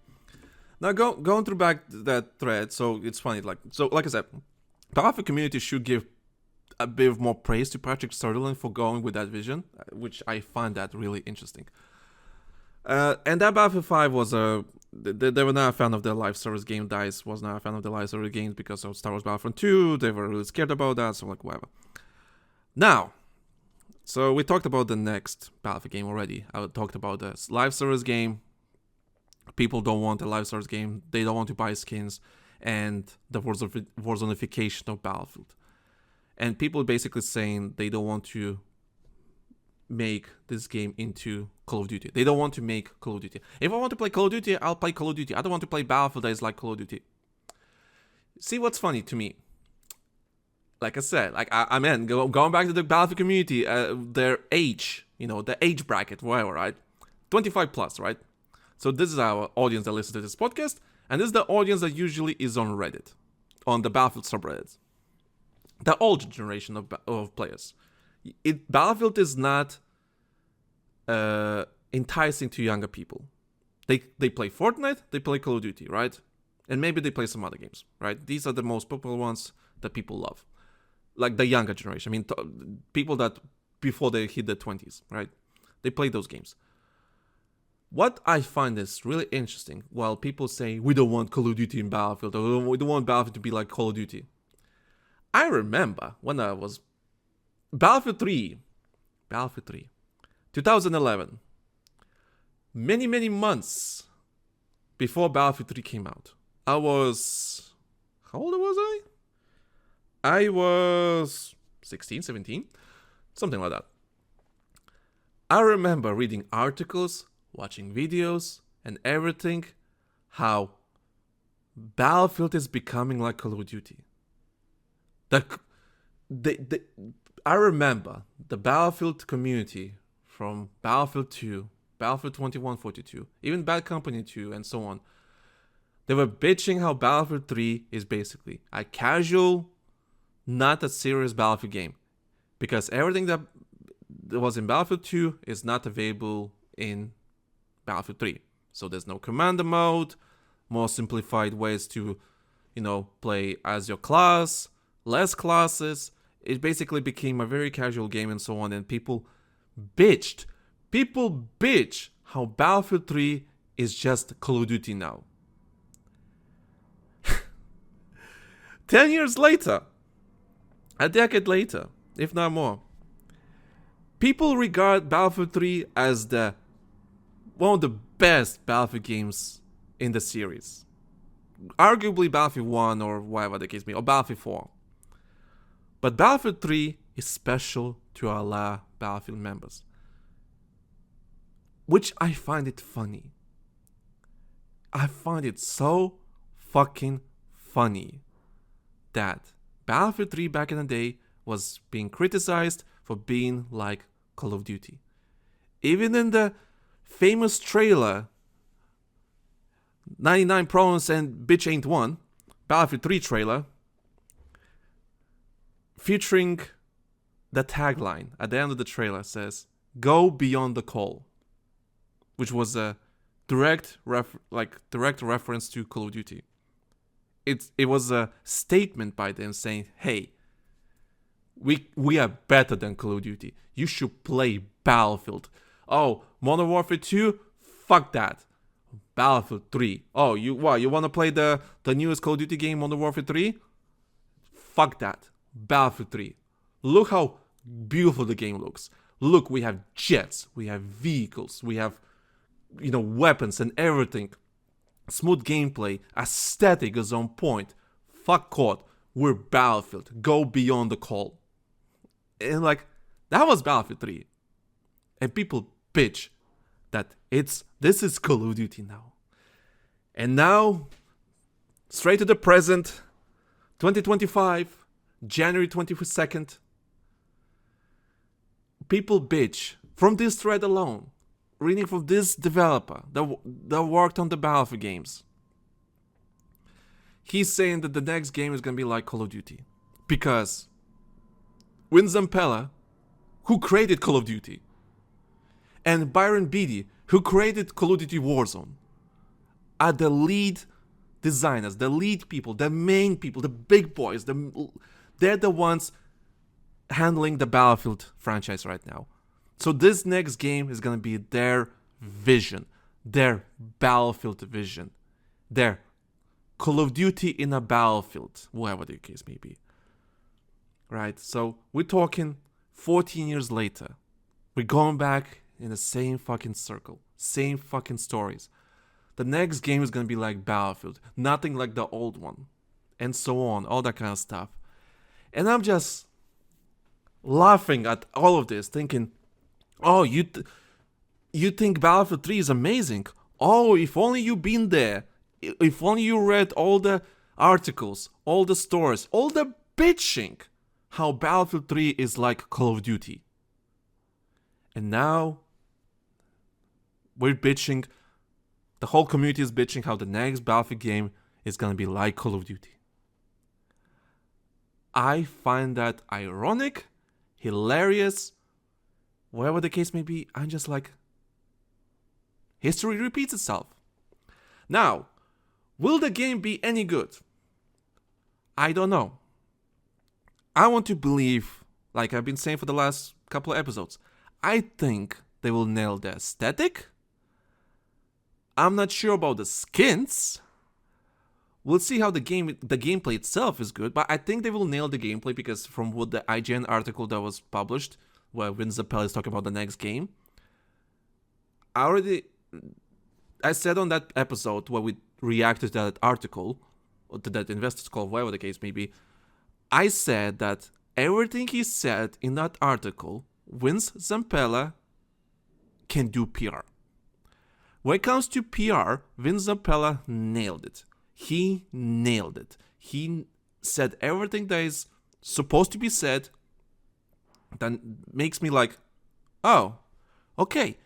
Now going through back that thread, so it's funny, like I said, Battlefield community should give a bit of more praise to Patrick Sutherland for going with that vision, which I find that really interesting. And that Battlefield 5 was they were not a fan of the live service game. DICE was not a fan of the live service games because of Star Wars Battlefront 2. They were really scared about that, so like whatever. Now, so we talked about the next Battlefield game already. I talked about the live service game. People don't want a live service game. They don't want to buy skins, and the Warzoneification of Battlefield. And people basically saying they don't want to make this game into Call of Duty. They don't want to make Call of Duty. If I want to play Call of Duty, I'll play Call of Duty. I don't want to play Battlefield that is like Call of Duty. See what's funny to me? Like I said, like I mean, going back to the Battlefield community, their age, the age bracket, whatever, right? 25 plus, right? So this is our audience that listens to this podcast, and this is the audience that usually is on Reddit, on the Battlefield subreddit. The old generation of players. Battlefield is not enticing to younger people. They play Fortnite, they play Call of Duty, right? And maybe they play some other games, right? These are the most popular ones that people love. Like the younger generation. I mean, people that before they hit their 20s, right? They play those games. What I find is really interesting, while people say, we don't want Call of Duty in Battlefield, or we don't want Battlefield to be like Call of Duty. I remember when I was Battlefield 3, 2011. Many months before Battlefield 3 came out. I was... How old was I? I was 16, 17. Something like that. I remember reading articles, watching videos, and everything, how Battlefield is becoming like Call of Duty. I remember the Battlefield community from Battlefield 2, Battlefield 2142, even Bad Company 2, and so on. They were bitching how Battlefield 3 is basically a casual, not a serious Battlefield game. Because everything that was in Battlefield 2 is not available in Battlefield 3. So there's no commander mode, more simplified ways to, play as your class, less classes. It basically became a very casual game and so on, and people bitch how Battlefield 3 is just Call of Duty now. 10 years later, a decade later, if not more, people regard Battlefield 3 as one of the best Battlefield games in the series. Arguably Battlefield 1 or whatever the case may be, or Battlefield 4. But Battlefield 3 is special to a lot of Battlefield members. Which I find it funny. I find it so fucking funny that Battlefield 3 back in the day was being criticized for being like Call of Duty. Even in the famous trailer, 99 Problems and Bitch Ain't One, Battlefield 3 trailer, featuring the tagline at the end of the trailer says, "Go beyond the call," which was a direct reference to Call of Duty. It was a statement by them saying, "Hey, we are better than Call of Duty. You should play Battlefield. Oh, Modern Warfare 2? Fuck that. Battlefield 3. Oh, you want to play the newest Call of Duty game, Modern Warfare 3? Fuck that. Battlefield 3. Look how beautiful the game looks. Look, we have jets, we have vehicles, we have, weapons and everything. Smooth gameplay, aesthetic is on point. Fuck COD, we're Battlefield. Go beyond the call." And that was Battlefield 3. And people bitch that this is Call of Duty now. And now, straight to the present, 2025, January 22nd, people bitch from this thread alone, reading from this developer that worked on the Battlefield games. He's saying that the next game is going to be like Call of Duty. Because Win Zampella, who created Call of Duty, and Byron Beatty, who created Call of Duty Warzone, are the lead designers, the lead people, the main people, the big boys. They're the ones handling the Battlefield franchise right now. So this next game is going to be their vision, their Battlefield vision, their Call of Duty in a Battlefield, whatever the case may be. Right? So we're talking 14 years later. We're going back in the same fucking circle, same fucking stories. The next game is going to be like Battlefield, nothing like the old one, and so on, all that kind of stuff. And I'm just laughing at all of this, thinking, oh, you think Battlefield 3 is amazing. Oh, if only you been there. If only you read all the articles, all the stories, all the bitching, how Battlefield 3 is like Call of Duty. And now, we're bitching, the whole community is bitching how the next Battlefield game is gonna be like Call of Duty. I find that ironic, hilarious, whatever the case may be. I'm just like, history repeats itself. Now, will the game be any good? I don't know. I want to believe, like I've been saying for the last couple of episodes, I think they will nail the aesthetic. I'm not sure about the skins. We'll see how the gameplay itself is good, but I think they will nail the gameplay because from what the IGN article that was published, where Vince Zampella is talking about the next game, I said on that episode where we reacted to that article, or to that investor's call, whatever the case may be, I said that everything he said in that article, Vince Zampella can do PR. When it comes to PR, Vince Zampella nailed it. He nailed it. He said everything that is supposed to be said. That makes me like, oh, okay.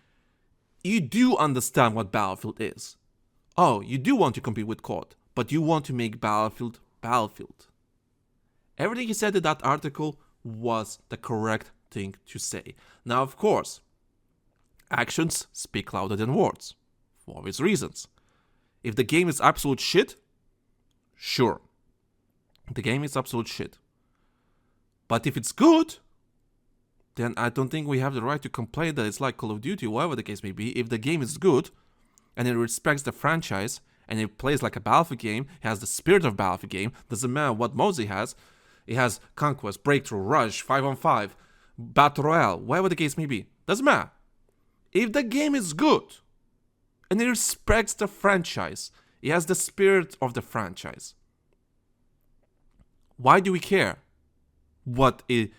You do understand what Battlefield is. Oh, you do want to compete with COD, but you want to make Battlefield Battlefield. Everything he said in that article was the correct thing to say. Now, of course, actions speak louder than words, for obvious reasons. If the game is absolute shit, sure. The game is absolute shit. But if it's good, then I don't think we have the right to complain that it's like Call of Duty, whatever the case may be. If the game is good, and it respects the franchise, and it plays like a Battlefield game, has the spirit of Battlefield game, doesn't matter what modes it has Conquest, Breakthrough, Rush, 5-on-5, Battle Royale, whatever the case may be, doesn't matter. If the game is good, and it respects the franchise, it has the spirit of the franchise, why do we care what it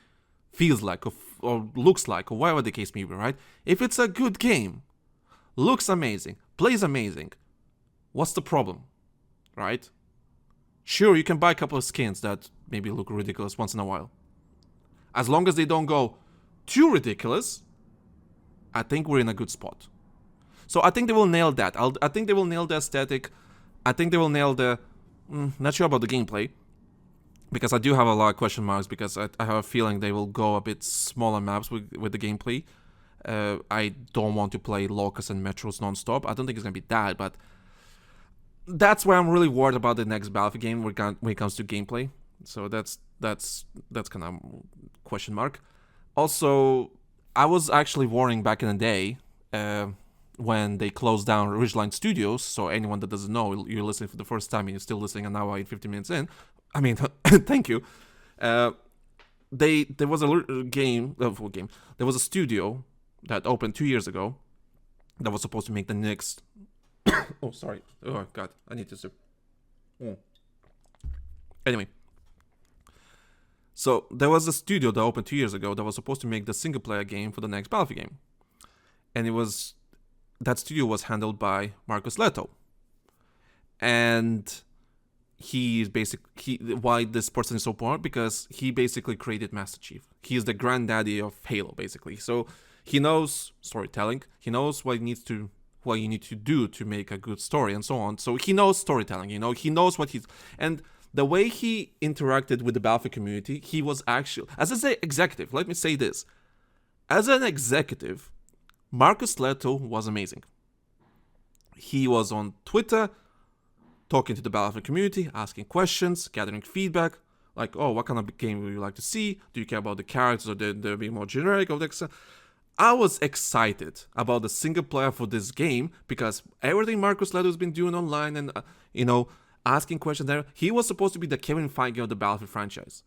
feels like or looks like, or whatever the case may be, right? If it's a good game, looks amazing, plays amazing, what's the problem, right? Sure, you can buy a couple of skins that maybe look ridiculous once in a while. As long as they don't go too ridiculous, I think we're in a good spot. So I think they will nail that. I think they will nail the aesthetic. I think they will nail the... not sure about the gameplay. Because I do have a lot of question marks, because I have a feeling they will go a bit smaller maps with the gameplay. I don't want to play Locust and Metros non-stop. I don't think it's going to be that, but that's where I'm really worried about the next Battlefield game when it comes to gameplay. So that's kind of question mark. Also, I was actually worrying back in the day when they closed down Ridgeline Studios. So anyone that doesn't know, you're listening for the first time and you're still listening an hour and 50 minutes in. I mean, thank you. There was a game. There was a studio that opened 2 years ago that was supposed to make the next. Oh, sorry. Oh God, I need to sip. Anyway, so there was a studio that opened 2 years ago that was supposed to make the single-player game for the next Battlefield game, and that studio was handled by Marcus Leto, and why this person is so important, because he basically created Master Chief. He is the granddaddy of Halo, basically. So he knows storytelling. He knows what you need to do to make a good story and so on. So he knows storytelling. He knows what and the way he interacted with the Battlefield community, he was actually, as an executive. Let me say this: as an executive, Marcus Leto was amazing. He was on Twitter, talking to the Battlefield community, asking questions, gathering feedback, like, oh, what kind of game would you like to see? Do you care about the characters, or they'll be more generic? I was excited about the single player for this game, because everything Marcus Leto has been doing online and, asking questions there, he was supposed to be the Kevin Feige of the Battlefield franchise.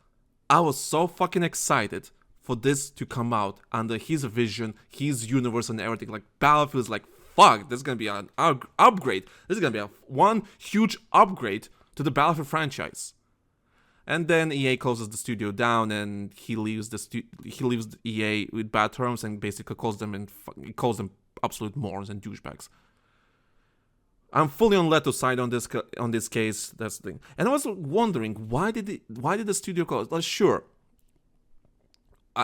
I was so fucking excited for this to come out under his vision, his universe and everything. Like, Battlefield is like, fuck, this is going to be an upgrade. This is going to be one huge upgrade to the Battlefield franchise. And then EA closes the studio down, and he leaves EA with bad terms, and basically calls them absolute morons and douchebags. I'm fully on Leto's side on this case. That's the thing. And I was wondering, why did the studio close? Like, sure,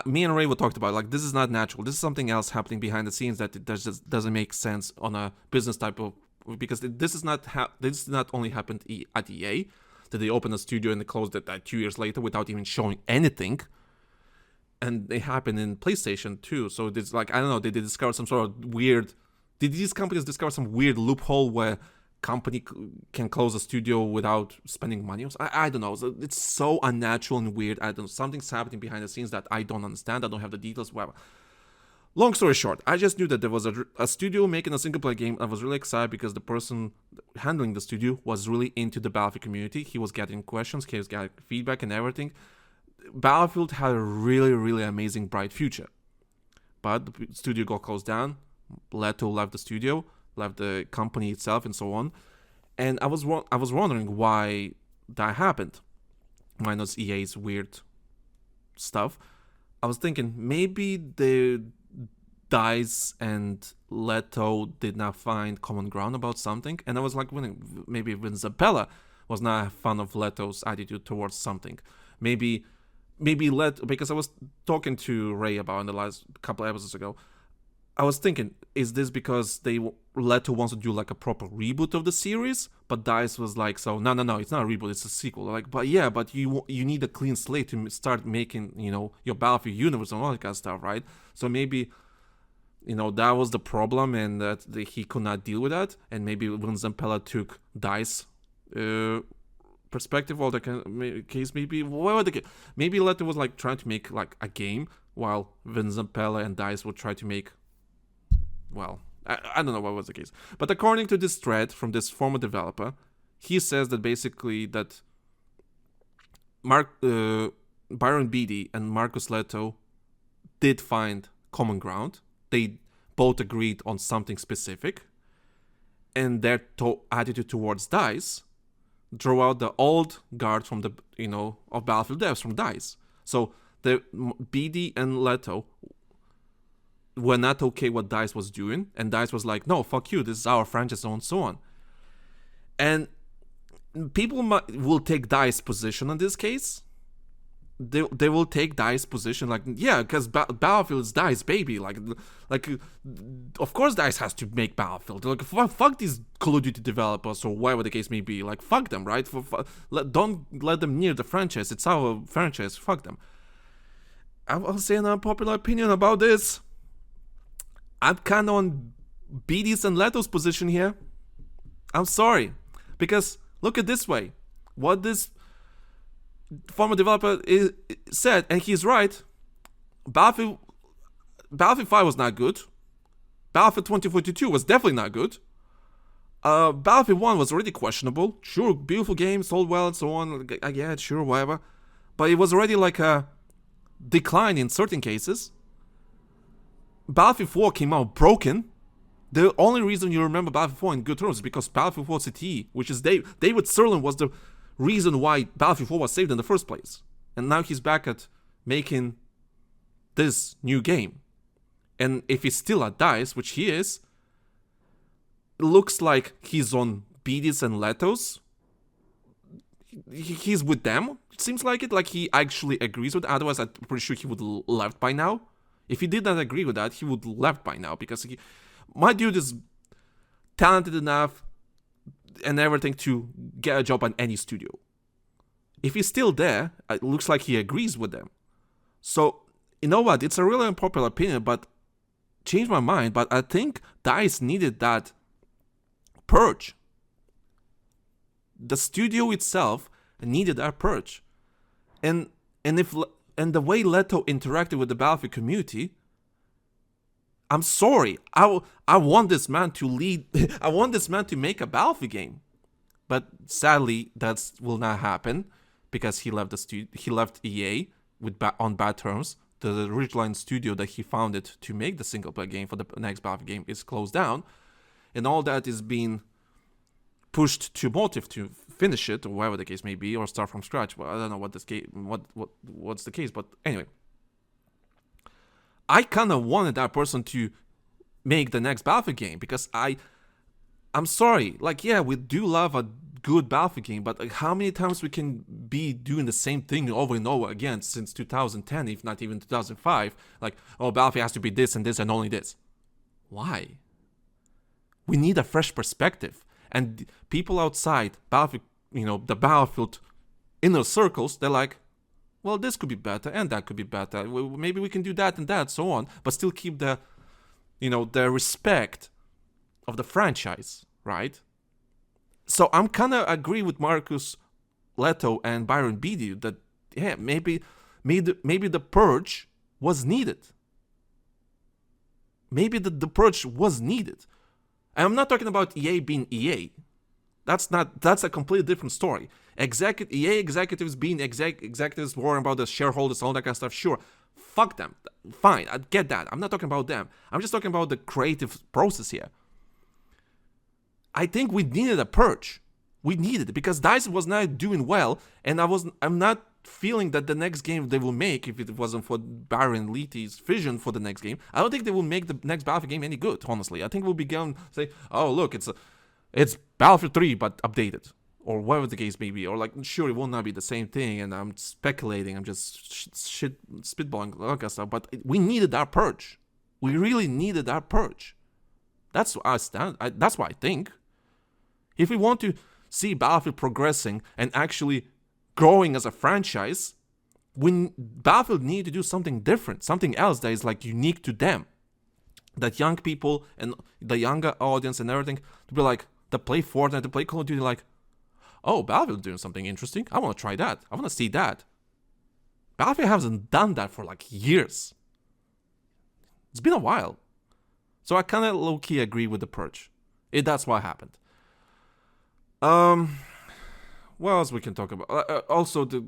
me and Ray talked about, like, this is not natural. This is something else happening behind the scenes that it just doesn't make sense on a business type of, because this is not only happened at EA, that they opened a studio and they closed it 2 years later without even showing anything, and they happened in PlayStation too. So it's like, I don't know, did they discover some sort of weird? Did these companies discover some weird loophole where company can close a studio without spending money? I don't know. It's so unnatural and weird. I don't know. Something's happening behind the scenes that I don't understand. I don't have the details. Whatever. Long story short, I just knew that there was a studio making a single-player game. I was really excited because the person handling the studio was really into the Battlefield community. He was getting questions, he was getting feedback and everything. Battlefield had a really, really amazing, bright future. But the studio got closed down. Leto left the studio, left the company itself, and so on. And I was wondering why that happened, minus EA's weird stuff. I was thinking maybe the DICE and Leto did not find common ground about something, and I was like, maybe Vince Zampella was not a fan of Leto's attitude towards something. Maybe Leto, because I was talking to Ray about in the last couple episodes ago. I was thinking, is this because Leto wants to do like a proper reboot of the series, but DICE was like, so no, it's not a reboot, it's a sequel. Like, but you need a clean slate to start making, your Battlefield universe and all that kind of stuff, right? So maybe, that was the problem, and that he could not deal with that, and maybe when Zampella took DICE perspective, or the case, maybe maybe Leto was like trying to make like a game, while Vince Zampella and DICE would try to make. Well, I don't know what was the case. But according to this thread from this former developer, he says that basically that Byron Beatty and Marcus Leto did find common ground. They both agreed on something specific. And their attitude towards DICE drew out the old guard from the, of Battlefield devs from DICE. So the Beatty and Leto were not okay what DICE was doing, and DICE was like, no, fuck you, this is our franchise, and so on. And people will take DICE position in this case. They will take DICE position, like, yeah, because Battlefield is DICE, baby. Like, of course DICE has to make Battlefield. Like, fuck these Call of Duty developers, or whatever the case may be. Like, fuck them, right? Don't let them near the franchise. It's our franchise. Fuck them. I will say an unpopular opinion about this. I'm kind of on Beatty's and Leto's position here. I'm sorry. Because look at this way. What this former developer said, and he's right. Battlefield 5 was not good. Battlefield 2042 was definitely not good. Battlefield 1 was already questionable. Sure, beautiful game, sold well and so on. Yeah, sure, whatever. But it was already like a decline in certain cases. Battlefield 4 came out broken. The only reason you remember Battlefield 4 in good terms is because Battlefield 4 CTE, which is David Sirlin, was the reason why Battlefield 4 was saved in the first place. And now he's back at making this new game. And if he's still at DICE, which he is, it looks like he's on Beatty's and Leto's. He's with them. It seems like it. Like he actually agrees with it. Otherwise, I'm pretty sure he would have left by now. If he did not agree with that, he would have left by now, because my dude is talented enough and everything to get a job at any studio. If he's still there, it looks like he agrees with them. So, you know what? It's a really unpopular opinion, but changed my mind. But I think DICE needed that purge. The studio itself needed that purge. And the way Leto interacted with the Battlefield community, I'm sorry. I want this man to lead. I want this man to make a Battlefield game, but sadly, that will not happen because he left He left EA on bad terms. The Ridgeline studio that he founded to make the single-player game for the next Battlefield game is closed down, and all that is being pushed to Motive to finish it, or whatever the case may be, or start from scratch. Well, I don't know what's the case, but anyway. I kind of wanted that person to make the next Battlefield game, because I'm sorry, like, yeah, we do love a good Battlefield game, but like, how many times we can be doing the same thing over and over again since 2010, if not even 2005, like, oh, Battlefield has to be this and this and only this. Why? We need a fresh perspective. And people outside Battlefield, the Battlefield inner circles, they're like, well, this could be better and that could be better. Maybe we can do that and that, so on, but still keep the respect of the franchise, right? So I'm kind of agree with Marcus Leto and Byron Beatty that, yeah, maybe the purge was needed. Maybe the purge was needed. And I'm not talking about EA being EA. That's a completely different story. EA executives being executives, worrying about the shareholders, all that kind of stuff, sure. Fuck them. Fine, I get that. I'm not talking about them. I'm just talking about the creative process here. I think we needed a purge. We needed it because DICE was not doing well, and I'm not feeling that the next game they will make, if it wasn't for Byron Leety's vision for the next game, I don't think they will make the next Battlefield game any good, honestly. I think we'll be going to say, oh, look, it's Battlefield 3, but updated. Or whatever the case may be. Or, like, sure, it will not be the same thing, and I'm speculating, I'm just spitballing, all that stuff, but we needed our purge. We really needed our purge. That's why I think. If we want to see Battlefield progressing and actually growing as a franchise, Battlefield need to do something different, something else that is like unique to them. That young people and the younger audience and everything to be like, to play Fortnite, to play Call of Duty, like, oh, Battlefield doing something interesting. I want to try that. I want to see that. Battlefield hasn't done that for like years. It's been a while. So I kind of low-key agree with the purge. That's what happened. What else we can talk about? Also, the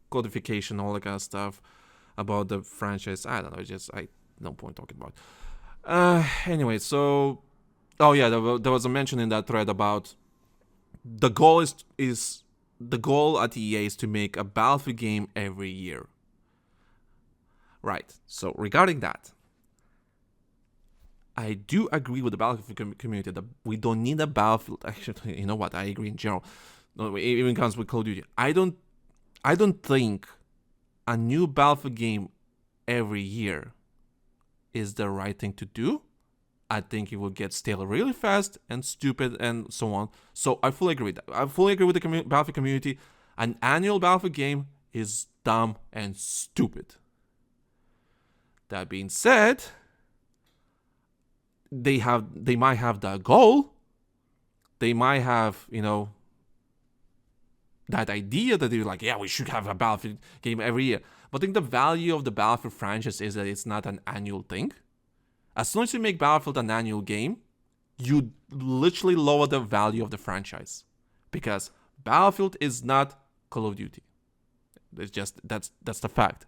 codification, all that kind of stuff about the franchise. I don't know. No point talking about. Anyway, so, oh yeah, there was a mention in that thread about the goal is the goal at EA is to make a Battlefield game every year. Right. So regarding that, I do agree with the Battlefield community that we don't need a Battlefield. Actually, you know what? I agree in general. No, it even comes with Call of Duty. I don't think a new Battlefield game every year is the right thing to do. I think it will get stale really fast and stupid and so on. So I fully agree with that. I fully agree with the Battlefield community. An annual Battlefield game is dumb and stupid. That being said, they might have that goal. They might have, that idea that they're like, yeah, we should have a Battlefield game every year. But I think the value of the Battlefield franchise is that it's not an annual thing. As soon as you make Battlefield an annual game, you literally lower the value of the franchise. Because Battlefield is not Call of Duty. It's just, that's the fact.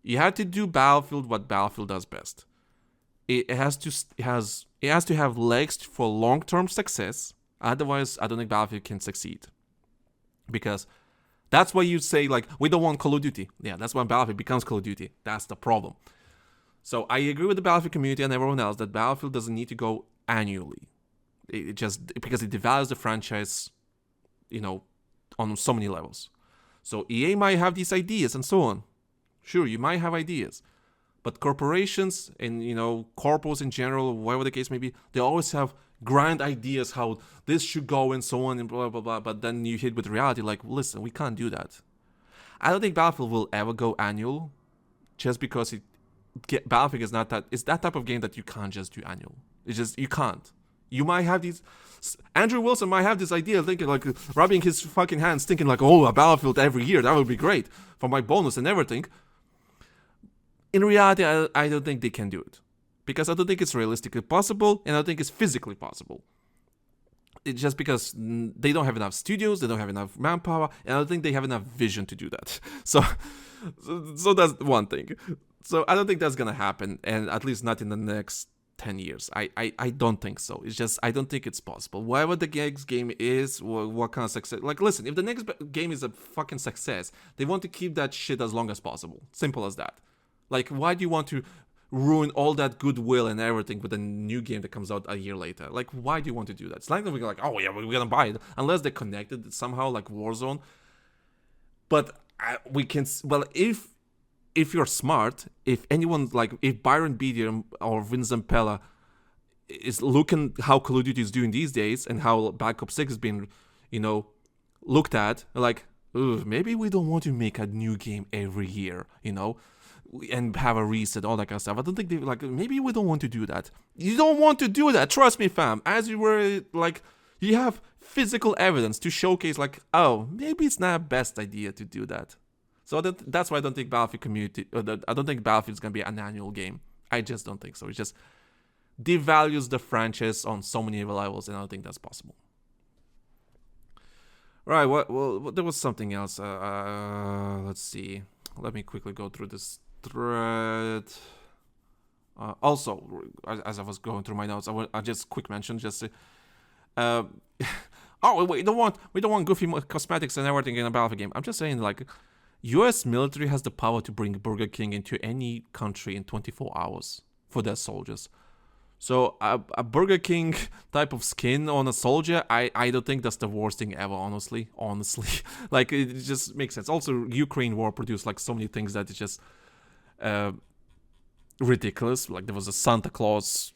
You have to do Battlefield what Battlefield does best. It has to have legs for long-term success. Otherwise, I don't think Battlefield can succeed. Because that's why you say, like, we don't want Call of Duty. Yeah, that's when Battlefield becomes Call of Duty. That's the problem. So I agree with the Battlefield community and everyone else that Battlefield doesn't need to go annually. It just, because it devalues the franchise, on so many levels. So EA might have these ideas and so on. Sure, you might have ideas. But corporations and, corpos in general, whatever the case may be, they always have grand ideas how this should go and so on and blah, blah, blah. But then you hit with reality like, listen, we can't do that. I don't think Battlefield will ever go annual just because Battlefield is not that. It's that type of game that you can't just do annual. It's just, you can't. You might have these. Andrew Wilson might have this idea, thinking like, rubbing his fucking hands, thinking like, oh, a Battlefield every year, that would be great for my bonus and everything. In reality, I don't think they can do it. Because I don't think it's realistically possible, and I don't think it's physically possible. It's just because they don't have enough studios, they don't have enough manpower, and I don't think they have enough vision to do that. So that's one thing. So I don't think that's gonna happen, and at least not in the next 10 years. I don't think so. It's just, I don't think it's possible. Whatever the next game is, what kind of success... Like, listen, if the next game is a fucking success, they want to keep that shit as long as possible. Simple as that. Like, why do you want to ruin all that goodwill and everything with a new game that comes out a year later? Like, why do you want to do that? It's like we're like, oh yeah, we're gonna buy it. Unless they're connected somehow, like Warzone. But we can... Well, if you're smart, if anyone, like, if Byron Beatty or Vincent Pella is looking how Call of Duty is doing these days and how Black Ops 6 has been, looked at, like, maybe we don't want to make a new game every year, and have a reset, all that kind of stuff. I don't think maybe we don't want to do that. You don't want to do that, trust me, fam. As you were, like, you have physical evidence to showcase, like, oh, maybe it's not the best idea to do that. So that's why I don't think Battlefield community, I don't think Battlefield is going to be an annual game. I just don't think so. It just devalues the franchise on so many levels, and I don't think that's possible. Right, well, there was something else. Let's see. let me quickly go through this thread. Also, as I was going through my notes, I just quick mention just. Oh, we don't want goofy cosmetics and everything in a Battlefield game. I'm just saying, like, U.S. military has the power to bring Burger King into any country in 24 hours for their soldiers. So a Burger King type of skin on a soldier, I don't think that's the worst thing ever, honestly. Like, it just makes sense. Also, Ukraine war produced like so many things that it's just ridiculous. Like, there was a Santa Claus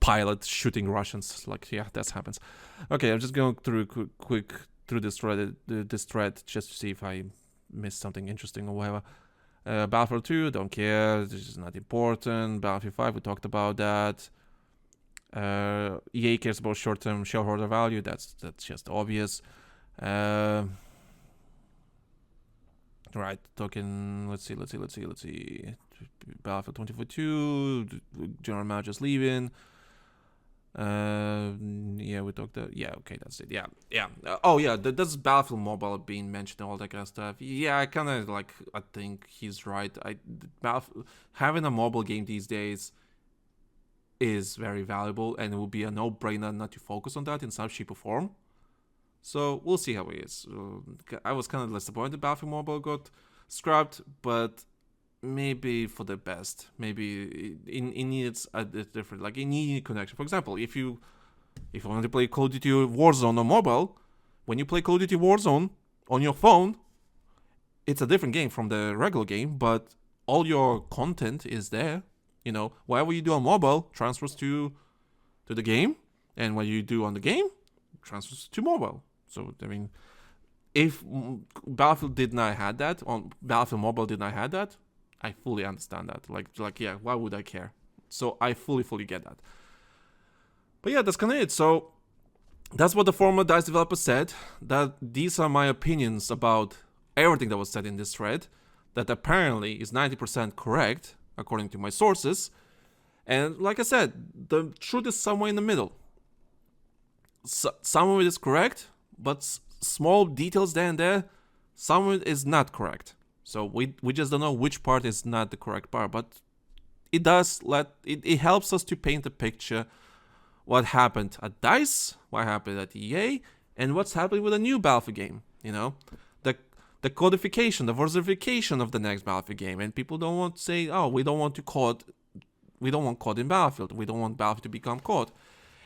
pilot shooting Russians. Like, yeah, that happens. Okay, I'm just going through quick through this thread just to see if I missed something interesting or whatever. Battlefield 2, don't care. This is not important. Battlefield 5, we talked about that. EA cares about short-term shareholder value. That's just obvious. Right, talking. Let's see. Battlefield 2042. General manager's leaving. Yeah, we talked. Yeah, okay, that's it. Yeah. Oh yeah, that's Battlefield Mobile being mentioned and all that kind of stuff. Yeah, I kind of like. I think he's right. Having a mobile game these days is very valuable, and it will be a no-brainer not to focus on that in some shape or form. So we'll see how it is. I was kind of disappointed Battlefield Mobile got scrapped, but maybe for the best. Maybe it needs a different, like, it needs connection. For example, if you want to play Call of Duty Warzone on mobile, when you play Call of Duty Warzone on your phone, it's a different game from the regular game, but all your content is there. You know, whatever you do on mobile transfers to the game, and what you do on the game transfers to mobile. So, I mean, if Battlefield did not have that, on Battlefield Mobile did not have that, I fully understand that. Like, yeah, why would I care? So I fully get that. But yeah, that's kind of it. So that's what the former DICE developer said. That these are my opinions about everything that was said in this thread. That apparently is 90% correct, according to my sources. And like I said, the truth is somewhere in the middle. Some of it is correct, but small details there and there, some of it is not correct. So we just don't know which part is not the correct part, but it does it helps us to paint a picture what happened at DICE, what happened at EA, and what's happening with a new Battlefield game, you know? The codification, the versification of the next Battlefield game, and people don't want to say, oh, we don't want COD in Battlefield, we don't want Battlefield to become COD.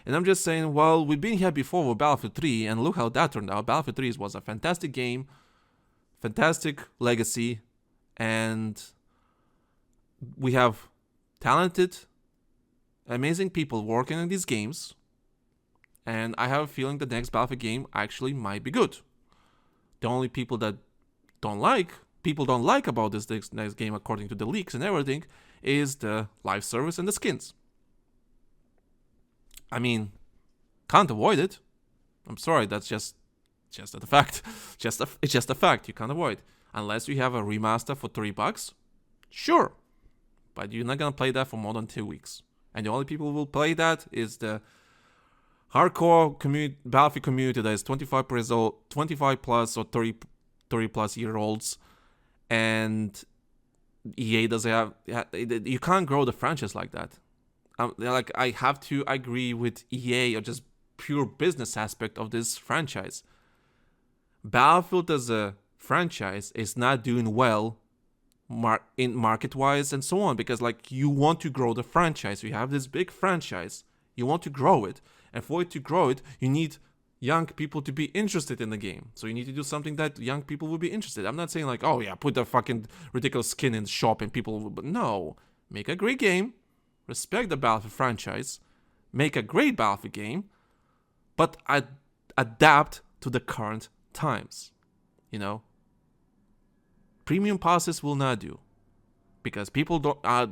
And I'm just saying, well, we've been here before with Battlefield 3, and look how that turned out. Battlefield 3 was a fantastic game, fantastic legacy, and we have talented, amazing people working on these games, and I have a feeling the next Battlefield game actually might be good. The only people that don't like about this next game, according to the leaks and everything, is the live service and the skins. I mean, can't avoid it. I'm sorry, that's just a fact. It's just a fact. You can't avoid. Unless you have a remaster for $3, sure. But you're not gonna play that for more than 2 weeks. And the only people who will play that is the hardcore Battlefield community that is 25 plus or 30 plus year olds. And EA doesn't have. You can't grow the franchise like that. Like, I have to agree with EA or just pure business aspect of this franchise. Battlefield as a franchise is not doing well in market-wise and so on, because, like, you want to grow the franchise. You have this big franchise. You want to grow it. And for it to grow it, you need young people to be interested in the game. So you need to do something that young people will be interested. I'm not saying, like, oh yeah, put the fucking ridiculous skin in the shop and people will... But no. Make a great game. Respect the Battlefield franchise. Make a great Battlefield game. But adapt to the current times. You know? Premium passes will not do. Because people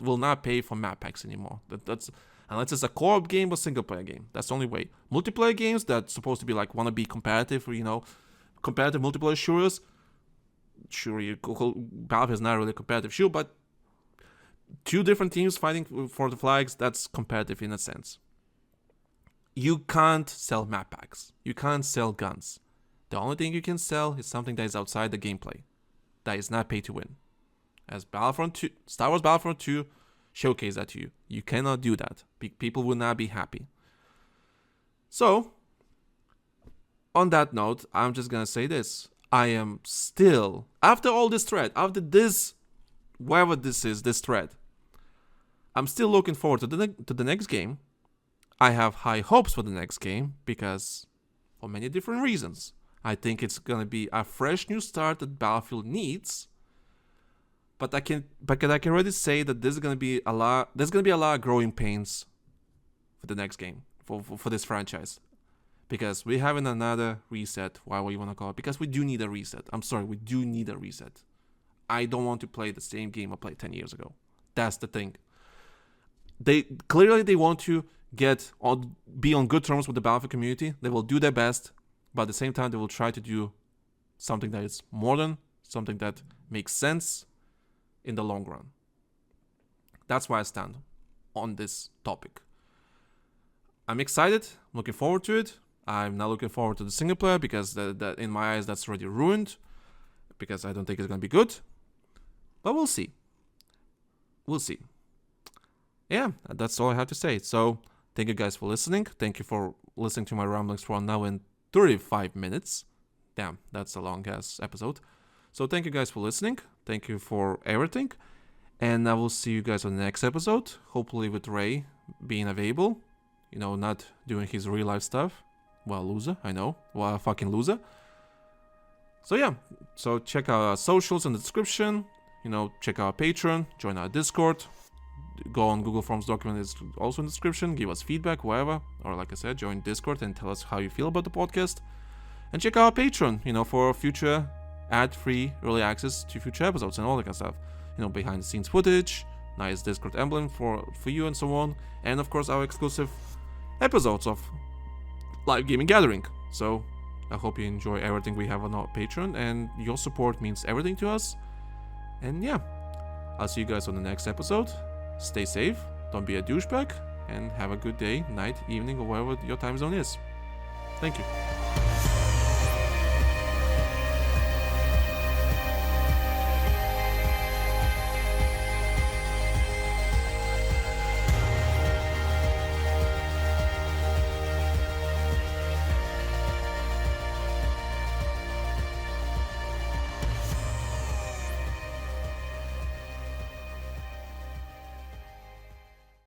will not pay for map packs anymore. That's... Unless it's a co-op game or single-player game. That's the only way. Multiplayer games that's supposed to be like, want to be competitive, or, you know, competitive multiplayer shooters. Sure, Battlefield is not really competitive, sure, but two different teams fighting for the flags, that's competitive in a sense. You can't sell map packs. You can't sell guns. The only thing you can sell is something that is outside the gameplay. That is not pay to win. as Battlefront 2, Star Wars Battlefront 2 showcased that to you. You cannot do that. People will not be happy. So, on that note, I'm just gonna say this. I am still, after all this thread, after this, whatever this is, this thread, I'm still looking forward to the next game. I have high hopes for the next game because, for many different reasons. I think it's gonna be a fresh new start that Battlefield needs. But I can already say that there's gonna be a lot of growing pains for the next game, for this franchise. Because we're having another reset, whatever you want to call it. Because we do need a reset. I'm sorry, we do need a reset. I don't want to play the same game I played 10 years ago. That's the thing. They want to be on good terms with the Battlefield community. They will do their best, but at the same time, they will try to do something that is modern, something that makes sense in the long run. That's why I stand on this topic. I'm excited, looking forward to it. I'm not looking forward to the single player because that in my eyes that's already ruined, because I don't think it's gonna be good. But we'll see. Yeah, that's all I have to say. So thank you guys for listening. Thank you for listening to my ramblings for now in 35 minutes. Damn, that's a long ass episode. So thank you guys for listening. Thank you for everything. And I will see you guys on the next episode. Hopefully with Ray being available. Not doing his real life stuff. Well, loser, I know. Well, fucking loser. So yeah. So check our socials in the description. Check our Patreon. Join our Discord. Go on Google Forms document is also in the description. Give us feedback, whatever. Or like I said, join Discord and tell us how you feel about the podcast. And check out our Patreon, for future ad-free early access to future episodes and all that kind of stuff. Behind the scenes footage, nice Discord emblem for you and so on. And of course our exclusive episodes of Live Gaming Gathering. So I hope you enjoy everything we have on our Patreon, and your support means everything to us. And yeah, I'll see you guys on the next episode. Stay safe, don't be a douchebag, and have a good day, night, evening, or wherever your time zone is. Thank you.